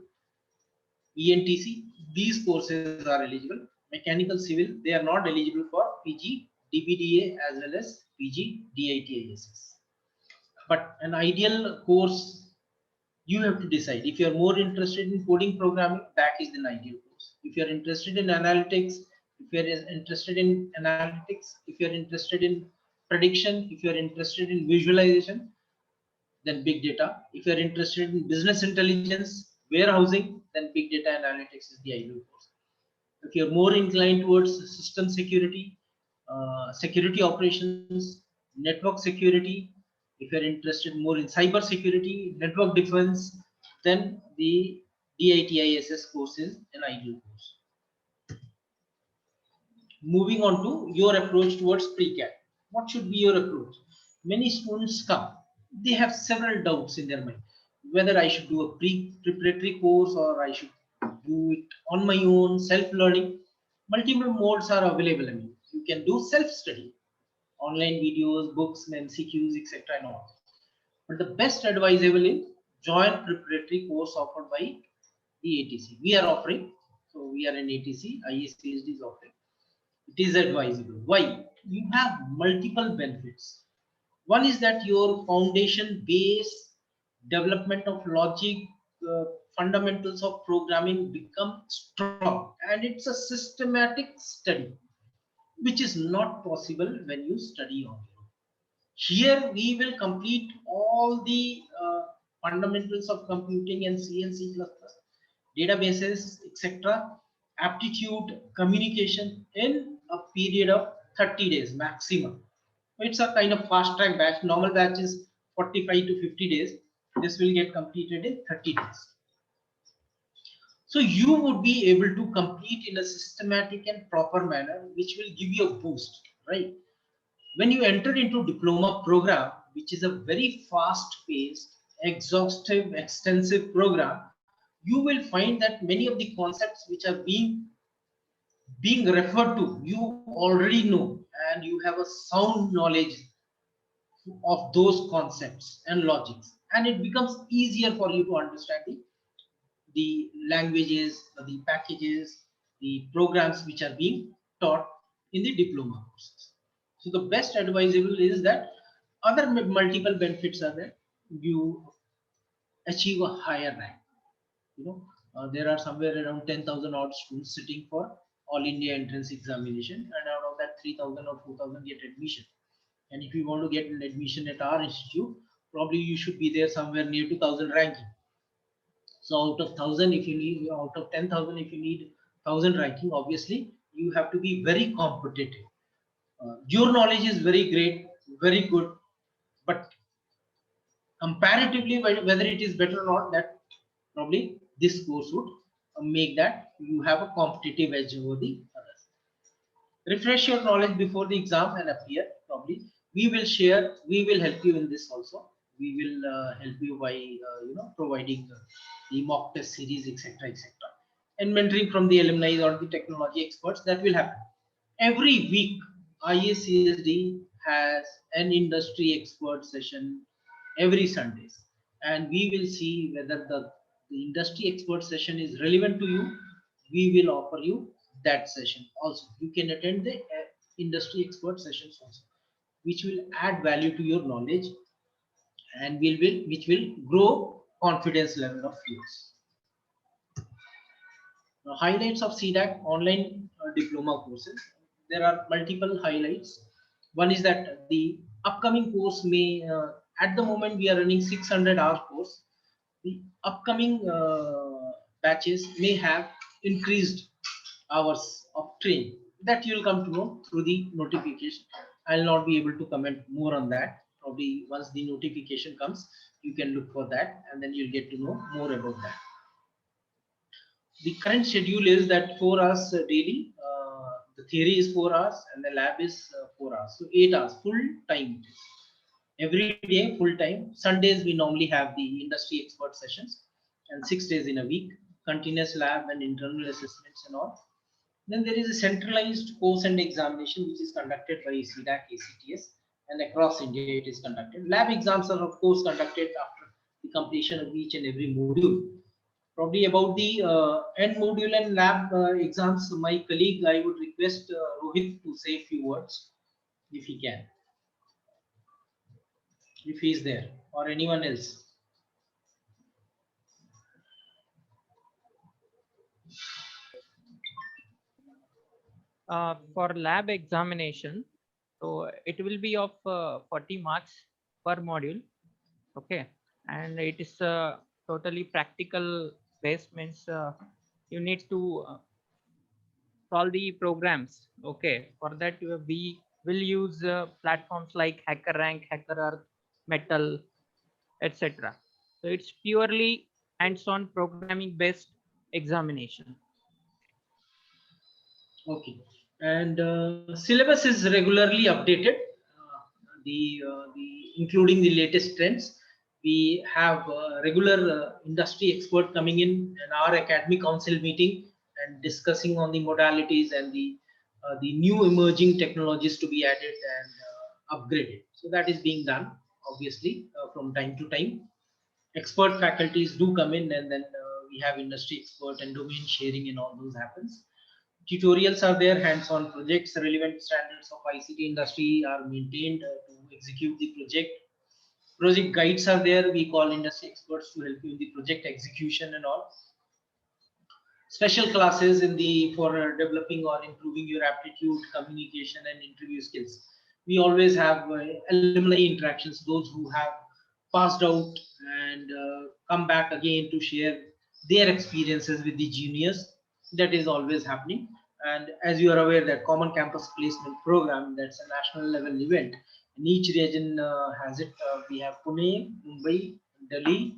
ENTC, these courses are eligible. Mechanical, civil, they are not eligible for PG DBDA as well as PG DITISS. But an ideal course, you have to decide. If you are more interested in coding programming, that is an ideal course. If you are interested in analytics, if you are interested in analytics, if you are interested in prediction, if you are interested in visualization, then big data. If you are interested in business intelligence, warehousing, then big data analytics is the ideal course. If you are more inclined towards system security, security operations, network security, if you are interested more in cyber security, network defense, then the DITISS course is an ideal course. Moving on to your approach towards pre-CAT. What should be your approach? Many students come, they have several doubts in their mind, whether I should do a preparatory course or I should do it on my own, self-learning. Multiple modes are available. I mean, you can do self-study, online videos, books, MCQs, etc. and all. But the best advisable is joint preparatory course offered by the ATC. We are offering, so we are an ATC, IACSD is offering. It is advisable. Why? You have multiple benefits. One is that your foundation base development of logic, fundamentals of programming become strong, and it's a systematic study, which is not possible when you study on your own. Here we will complete all the fundamentals of computing and C and C++, databases, etc. aptitude communication in a period of 30 days maximum. It's a kind of fast track batch. Normal batch is 45 to 50 days. This will get completed in 30 days. So you would be able to complete in a systematic and proper manner, which will give you a boost, right? When you enter into diploma program, which is a very fast-paced, exhaustive, extensive program, you will find that many of the concepts which are being referred to, you already know, and you have a sound knowledge of those concepts and logics, and it becomes easier for you to understand the languages, the packages, the programs which are being taught in the diploma courses. So the best advisable is that other multiple benefits are that you achieve a higher rank. There are somewhere around 10,000 odd students sitting for all India entrance examination, and out of that 3,000 or 4,000 get admission. And if you want to get an admission at our institute, probably you should be there somewhere near to 1,000 ranking. So out of 1,000, if you need, out of 10,000, if you need 1,000 ranking, obviously you have to be very competitive. Your knowledge is very great, very good, but comparatively, whether it is better or not, that probably this course would make that you have a competitive edge over the others. Refresh your knowledge before the exam and appear. Probably we will share, we will help you in this also. We will help you by providing the mock test series, etc., etc., and mentoring from the alumni or the technology experts. That will happen every week. IACSD has an industry expert session every Sundays, and we will see whether the industry expert session is relevant to you. We will offer you that session also. You can attend the industry expert sessions also, which will add value to your knowledge and which will grow confidence level of yours. Now, highlights of CDAC online diploma courses. There are multiple highlights. One is that the upcoming course may, at the moment we are running 600-hour course. The upcoming batches may have increased hours of training. That you will come to know through the notification. I'll not be able to comment more on that. Probably once the notification comes, you can look for that, and then you'll get to know more about that. The current schedule is that 4 hours daily. The theory is 4 hours and the lab is 4 hours. So 8 hours full time. Every day full time. Sundays we normally have the industry expert sessions, and 6 days in a week, continuous lab and internal assessments and all. Then there is a centralized course and examination which is conducted by CDAC, ACTS, and across India it is conducted. Lab exams are of course conducted after the completion of each and every module. Probably about the end module and lab exams, my colleague, I would request Rohit to say a few words, if he can, if he is there, or anyone else. For lab examination, so it will be of 40 marks per module. Okay, and it is totally practical based, means you need to solve the programs. Okay, for that we will use platforms like HackerRank, HackerEarth, Metal, etc. So it's purely hands-on programming based examination. Okay, and syllabus is regularly updated. The including the latest trends. We have regular industry expert coming in our academic council meeting and discussing on the modalities and the new emerging technologies to be added and upgraded. So that is being done obviously from time to time. Expert faculties do come in, and then we have industry expert and domain sharing and all those happens. Tutorials are there, hands-on projects, relevant standards of ICT industry are maintained to execute the project. Project guides are there. We call industry experts to help you in the project execution and all. Special classes for developing or improving your aptitude, communication, and interview skills. We always have alumni interactions, those who have passed out and come back again to share their experiences with the juniors. that is always happening. And as you are aware that Common Campus Placement Program, that's a national level event. In each region has it. We have Pune, Mumbai, Delhi,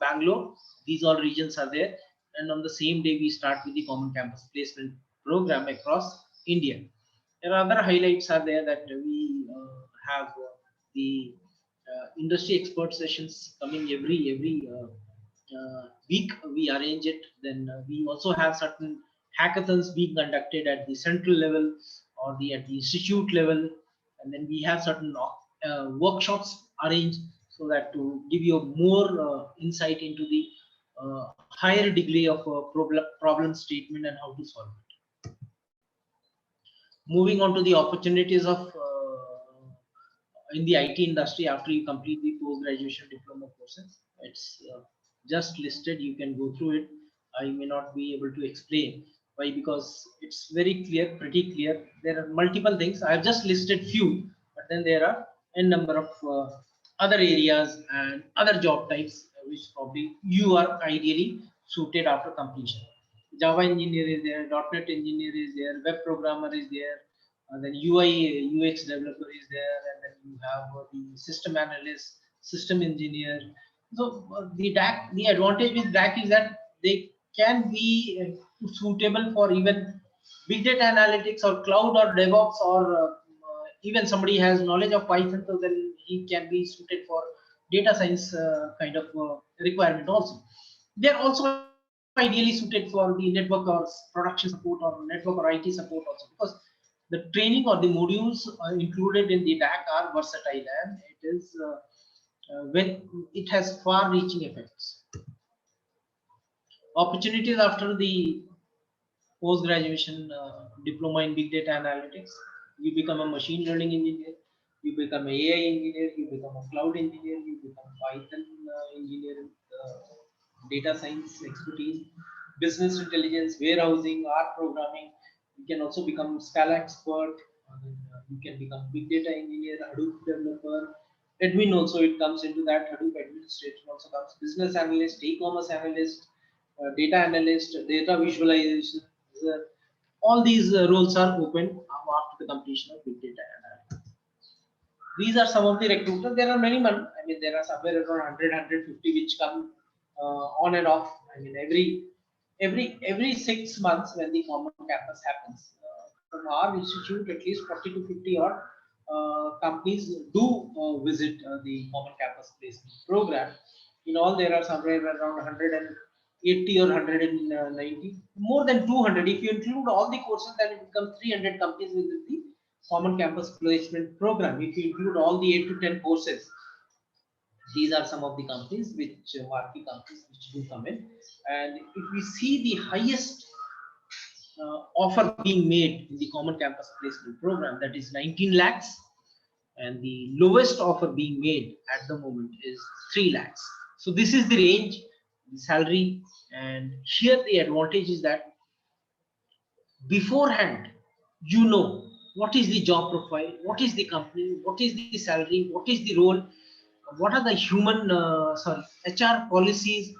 Bangalore. These all regions are there. And on the same day, we start with the Common Campus Placement Program across India. There are other highlights are there that we have the industry expert sessions coming every week. We arrange it. Then we also have certain hackathons being conducted at the central level or at the institute level, and then we have certain workshops arranged so that to give you more insight into the higher degree of problem statement and how to solve it. Moving on to the opportunities of in the IT industry after you complete the post-graduation diploma courses. It's just listed. You can go through it. I may not be able to explain why, because it's very clear, pretty clear. There are multiple things. I've just listed few, but then there are a number of other areas and other job types which probably you are ideally suited after completion. Java engineer is there, .NET engineer is there, web programmer is there, and then UI UX developer is there, and then you have the system analyst, system engineer. So the advantage with DAC is that they can be suitable for even big data analytics or cloud or DevOps, or even somebody has knowledge of Python, so then he can be suited for data science kind of requirement also. They are also ideally suited for the network or production support or network or IT support also, because the training or the modules included in the DAC are versatile, and it is when it has far-reaching effects. Opportunities after the post-graduation diploma in big data analytics, you become a machine learning engineer, you become an AI engineer, you become a cloud engineer, you become Python engineer with data science expertise, business intelligence, warehousing, R programming. You can also become Scala expert. You can become big data engineer, Hadoop developer, admin also it comes into that. Hadoop administration also comes. Business analyst, e-commerce analyst, data analyst, data visualization. All these roles are open after the completion of big data analytics. These are some of the recruiters. There are many. I mean, there are somewhere around 100, 150 which come on and off. I mean, every 6 months when the common campus happens, from our institute, at least 40 to 50 odd companies do visit the common campus placement program. In all, there are somewhere around 180 or 190, more than 200. If you include all the courses, then it becomes 300 companies within the common campus placement program. If you include all the 8 to 10 courses, these are some of the companies which marquee companies which do come in. And if we see the highest offer being made in the common campus placement program, that is 19 lakhs, and the lowest offer being made at the moment is 3 lakhs. So this is the range, the salary, and here the advantage is that beforehand you know what is the job profile, what is the company, what is the salary, what is the role, what are the human HR policies.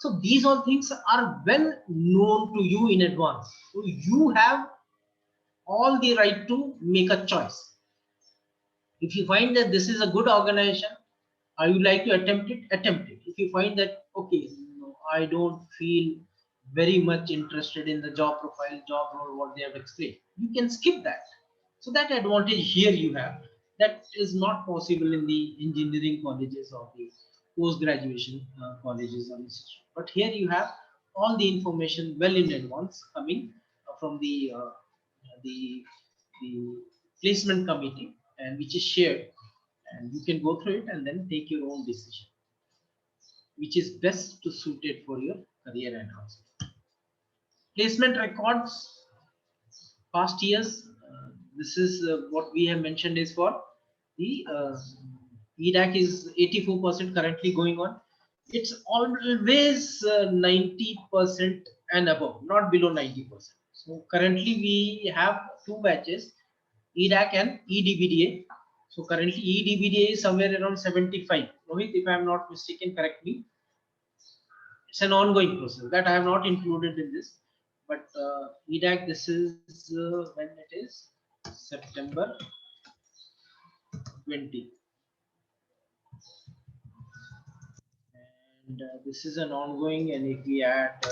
So these all things are well known to you in advance. So you have all the right to make a choice. If you find that this is a good organization, I would like to attempt it, attempt it. If you find that, okay, no, I don't feel very much interested in the job profile, job role, what they have explained, you can skip that. So that advantage here you have, that is not possible in the engineering colleges or the post-graduation colleges or institute. But here you have all the information well in advance coming from the placement committee, and which is shared, and you can go through it and then take your own decision, which is best to suit it for your career enhancement. Placement records, past years. This is what we have mentioned is for the EDAC is 84% currently going on. It's always 90% and above, not below 90%. So currently we have 2 batches, EDAC and EDBDA. So currently EDBDA is somewhere around 75. Rohit, if I am not mistaken, correct me. It's an ongoing process that I have not included in this. but EDAC, this is when it is September 20. And this is an ongoing, and if we add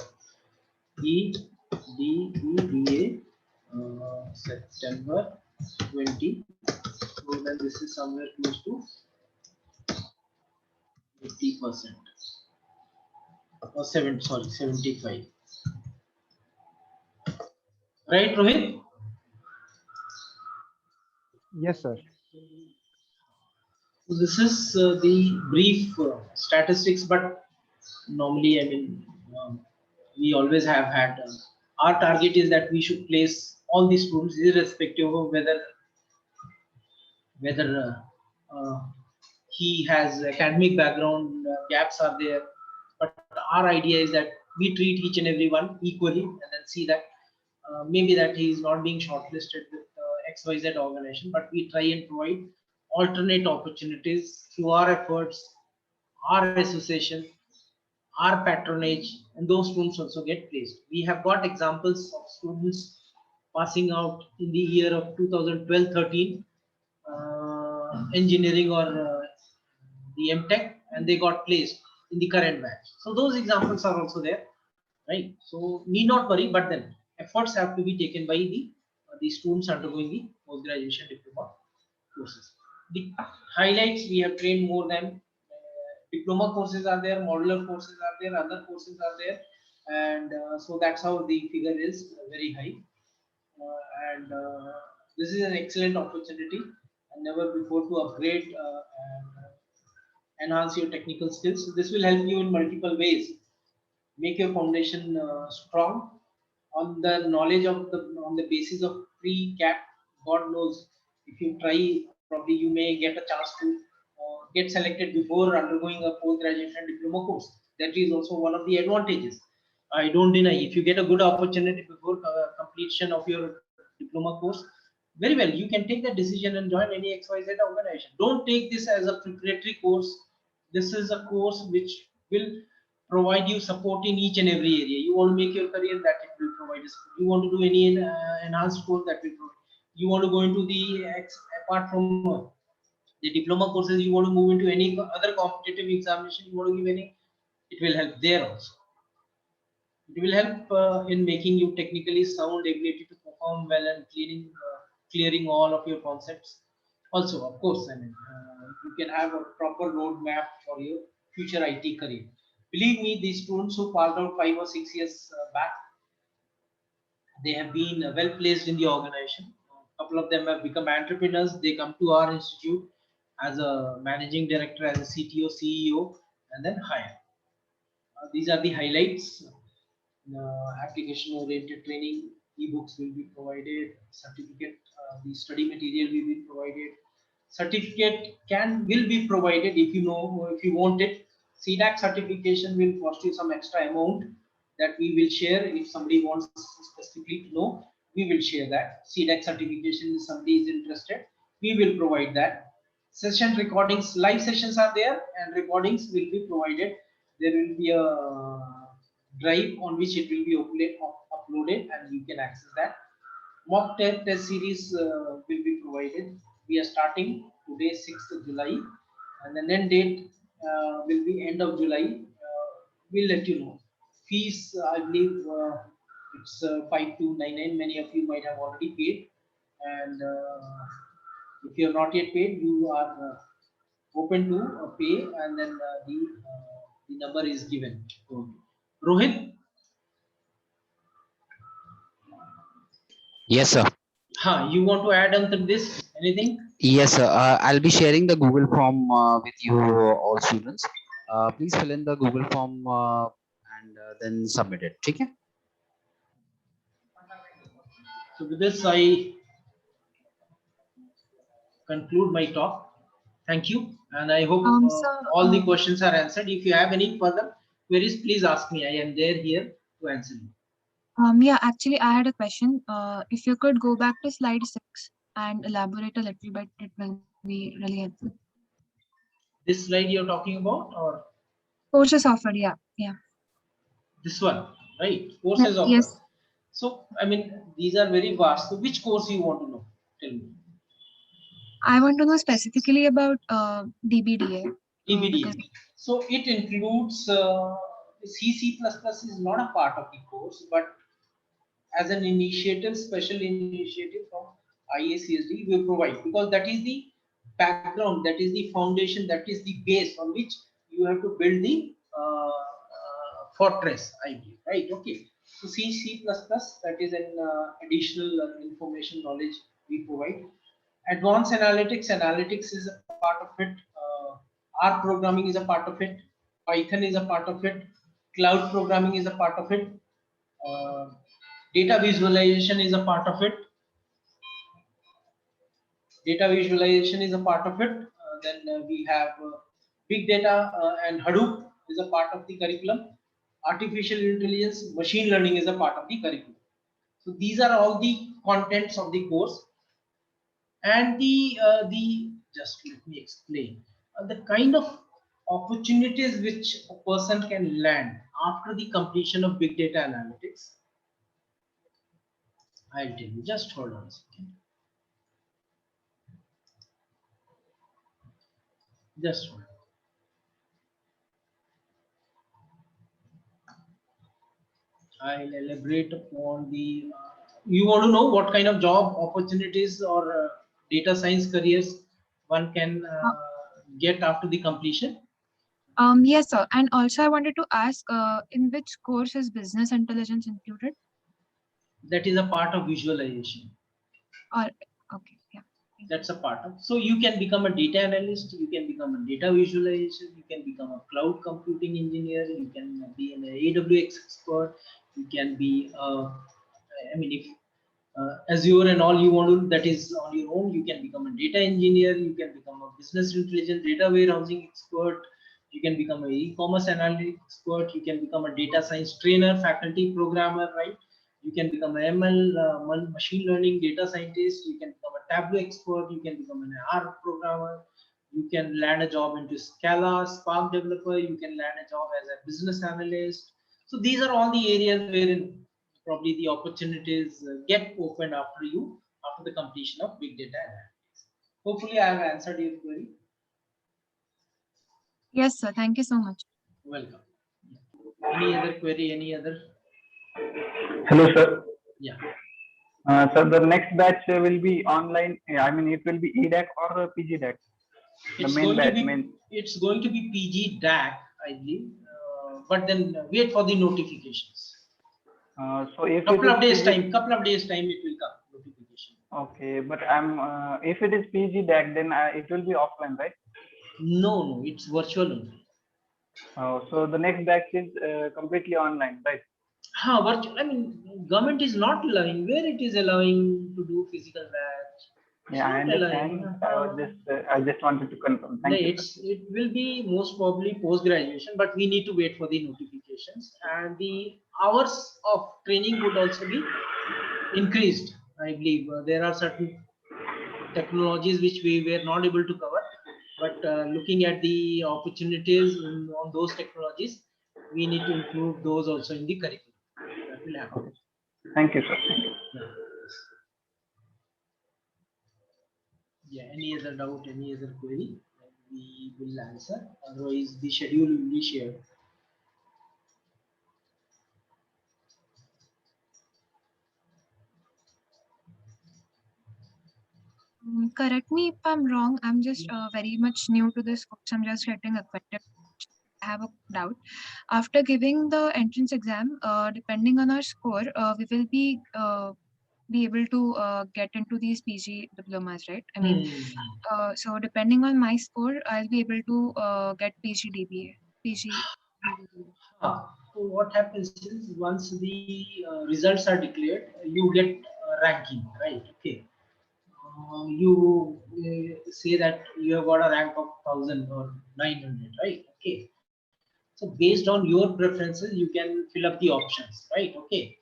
EDEDA September 20, so then this is somewhere close to 80% or 75. Right, Rohit? Yes, sir. So this is the brief statistics, but normally, I mean, we always have had our target is that we should place all the students irrespective of whether he has academic background gaps are there, but our idea is that we treat each and every one equally, and then see that maybe that he is not being shortlisted with XYZ organization, but we try and provide alternate opportunities through our efforts, our association, our patronage, and those students also get placed. We have got examples of students passing out in the year of 2012-13 engineering or the MTech, and they got placed in the current batch. So those examples are also there, right? So need not worry, but then efforts have to be taken by the students undergoing the post-graduation diploma courses. The highlights, we have trained more than diploma courses are there, modular courses are there, other courses are there, and so that's how the figure is very high. And this is an excellent opportunity, and never before, to upgrade and enhance your technical skills. This will help you in multiple ways. Make your foundation strong on the knowledge of on the basis of pre-CAT. God knows, if you try, probably you may get a chance to get selected before undergoing a post-graduation diploma course. That is also one of the advantages. I don't deny, if you get a good opportunity before completion of your diploma course, very well, you can take that decision and join any XYZ organization. Don't take this as a preparatory course. This is a course which will provide you support in each and every area. You want to make your career, that it will provide you support. You want to do any enhanced course, that will provide. You want to go into the apart from the diploma courses, you want to move into any other competitive examination, you want to give any, it will help there also. It will help in making you technically sound, ability to perform well, and clearing all of your concepts. Also, of course, I mean, you can have a proper roadmap for your future IT career. Believe me, these students who passed out 5 or 6 years back, they have been well placed in the organization. A couple of them have become entrepreneurs. They come to our institute as a managing director, as a CTO, CEO, and then hire. These are the highlights. Application oriented training, ebooks will be provided, certificate, the study material will be provided, certificate will be provided if you want it. CDAC certification will cost you some extra amount that we will share. If somebody wants specifically to know, we will share that. CDAC certification, if somebody is interested, we will provide that. Session recordings, live sessions are there, and recordings will be provided. There will be a drive on which it will be uploaded, and you can access that. Mock test series will be provided. We are starting today, 6th of July, and the end date will be end of July. We'll let you know. Fees, I believe it's 5299. Many of you might have already paid, and if you are not yet paid, you are open to pay, and then the number is given. Rohit? Yes, sir. You want to add on to this? Anything? Yes, sir. I'll be sharing the Google form with you, all students. Please fill in the Google form and then submit it. Okay? So with this, I conclude my talk. Thank you, and I hope all the questions are answered. If you have any further queries, please ask me. I am here to answer you. Yeah, actually, I had a question. If you could go back to slide 6 and elaborate a little bit, it will be really helpful. This slide you're talking about, or courses offered? Yeah. This one, right? Courses offered. Yes. So, I mean, these are very vast. So, which course you want to know? Tell me. I want to know specifically about DBDA. DBDA. Because So, it includes C++ is not a part of the course, but as an initiative, special initiative from IACSD, we provide, because that is the background, that is the foundation, that is the base on which you have to build the fortress, I believe, right? Okay. So C++, that is an additional information knowledge we provide. Advanced analytics is a part of it. R programming is a part of it. Python is a part of it. Cloud programming is a part of it. Data visualization is a part of it. Data visualization is a part of it. Then we have big data and Hadoop is a part of the curriculum. Artificial intelligence, machine learning is a part of the curriculum. So these are all the contents of the course. And the just let me explain the kind of opportunities which a person can land after the completion of big data analytics. I'll tell you, just hold on a second. Just hold on. I'll elaborate upon the you want to know what kind of job opportunities or data science careers one can get after the completion. yes, sir. And also, I wanted to ask, in which course is business intelligence included? That is a part of visualization. Or okay, yeah. That's a part of. So you can become a data analyst, you can become a data visualization, you can become a cloud computing engineer, you can be an AWS expert, you can be, I mean, if Azure and all you want to, that is on your own, you can become a data engineer, you can become a business intelligence data warehousing expert, you can become an e-commerce analytics expert, you can become a data science trainer, faculty programmer, right? You can become an ML, machine learning data scientist, you can become a Tableau expert, you can become an R programmer, you can land a job into Scala, Spark developer, you can land a job as a business analyst. So these are all the areas wherein probably the opportunities get opened after the completion of big data analytics. Hopefully I have answered your query. Yes, sir. Thank you so much. Welcome. Any other query? Any other? Hello, sir. Yeah. So the next batch will be online. I mean, it will be EDAC or PG DAC. It's going to be PG DAC, I believe. But then wait for the notifications. So if couple of days time, it will come notification. Okay, but if it is PG DAC, then it will be offline, right? No, it's virtual only. So the next batch is completely online, right? Virtual. I mean, government is not allowing. Where it is allowing to do physical batch? Yeah, I understand. I just wanted to confirm. Thank you. It will be most probably post graduation, but we need to wait for the notifications, and the hours of training would also be increased. I believe there are certain technologies which we were not able to cover, but looking at the opportunities on those technologies, we need to include those also in the curriculum. That will happen. Thank you, sir. Thank you. Yeah, any other doubt, any other query, we will answer. Otherwise, the schedule will be shared. Correct me if I'm wrong. I'm just very much new to this course. I'm just getting acquainted. I have a doubt. After giving the entrance exam, depending on our score, we will be able to get into these PG diplomas, right? I mean, so depending on my score, I'll be able to get PG DBA. So what happens is once the results are declared, you get ranking, right? Okay. You say that you have got a rank of 1000 or 900, right? Okay. So based on your preferences, you can fill up the options, right? Okay.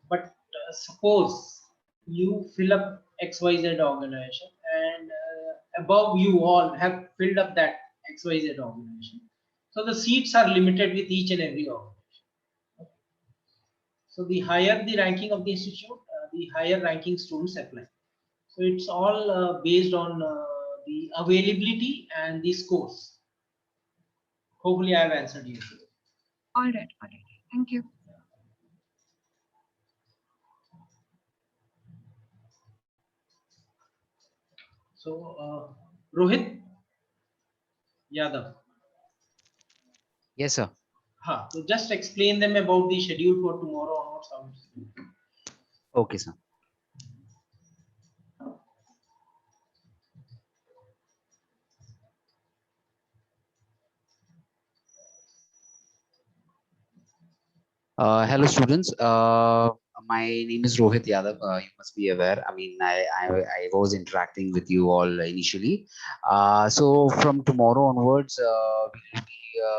But suppose you fill up XYZ organization and above you all have filled up that XYZ organization. So the seats are limited with each and every organization. So the higher the ranking of the institute, the higher ranking students apply. So it's all based on the availability and the scores. Hopefully I have answered you. All right. Thank you. So Rohit Yadav. Yes, sir. So just explain them about the schedule for tomorrow onwards. Okay, sir. Hello, students. My name is Rohit Yadav. You must be aware. I mean, I was interacting with you all initially. So from tomorrow onwards, we will be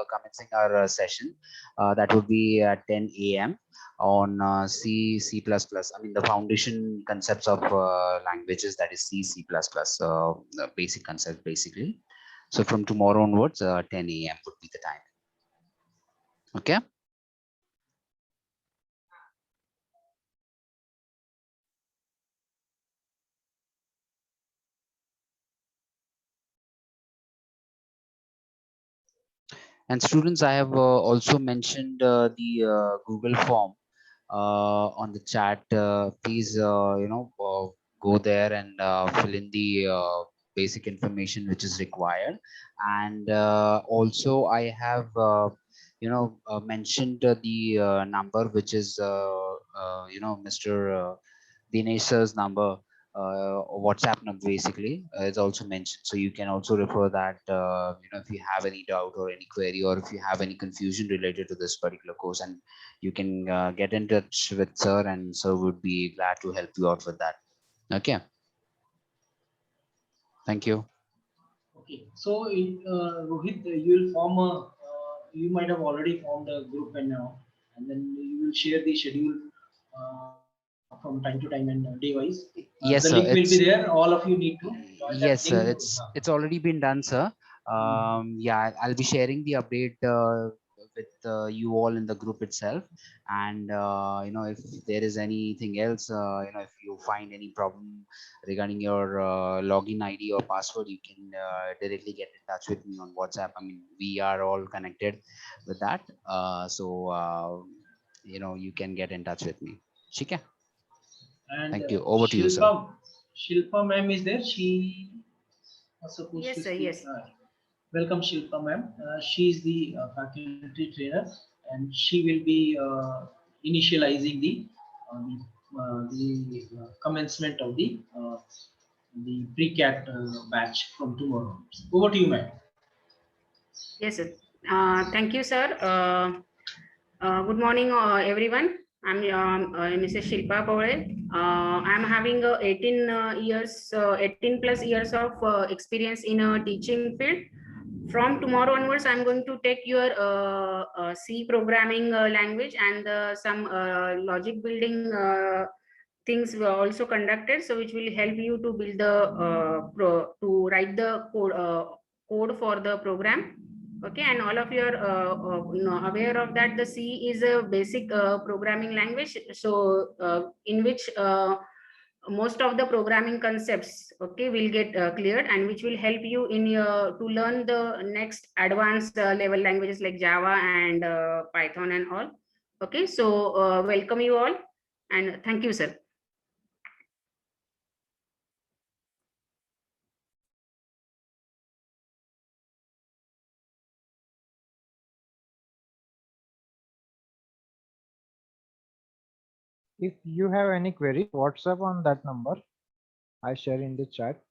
commencing our session. That would be at 10 a.m. on C, C++. I mean, the foundation concepts of languages, that is C, C++, the basic concepts basically. So from tomorrow onwards, 10 a.m. would be the time. Okay. And students, I have also mentioned the Google form on the chat. Please, go there and fill in the basic information which is required. And also, I have, mentioned the number which is, Mr. Dinesh sir's number. WhatsApp number basically is also mentioned, so you can also refer that if you have any doubt or any query, or if you have any confusion related to this particular course, and you can get in touch with sir, and sir would be glad to help you out with that. Okay, thank you. Okay, so Rohit, you will form a you might have already formed a group, and then you will share the schedule from time to time and day wise. Yes, the sir, link will be there. All of you need to join that yes, sir, link. it's already been done, sir. Yeah, I'll be sharing the update with you all in the group itself. And if there is anything else, if you find any problem regarding your login ID or password, you can directly get in touch with me on WhatsApp. I mean, we are all connected with that. You can get in touch with me. Okay. And Thank you. Over to you, sir. Shilpa ma'am is there. She was supposed Yes, to sir, speak. yes. Welcome, Shilpa ma'am. She is the faculty trainer, and she will be initializing the commencement of the pre-CAT batch from tomorrow. Over to you, ma'am. Yes, sir. Thank you, sir. Good morning, everyone. I'm Mrs. Shilpa Bole. I'm having 18 plus years of experience in a teaching field. From tomorrow onwards, I'm going to take your C programming language, and some logic building things were also conducted, so which will help you to build the to write the code for the program. Okay, and all of you are aware of that the C is a basic programming language, so in which most of the programming concepts, okay, will get cleared, and which will help you in your to learn the next advanced level languages like Java and Python and all. Okay, so welcome you all, and thank you, sir. If you have any query, WhatsApp on that number I share in the chat.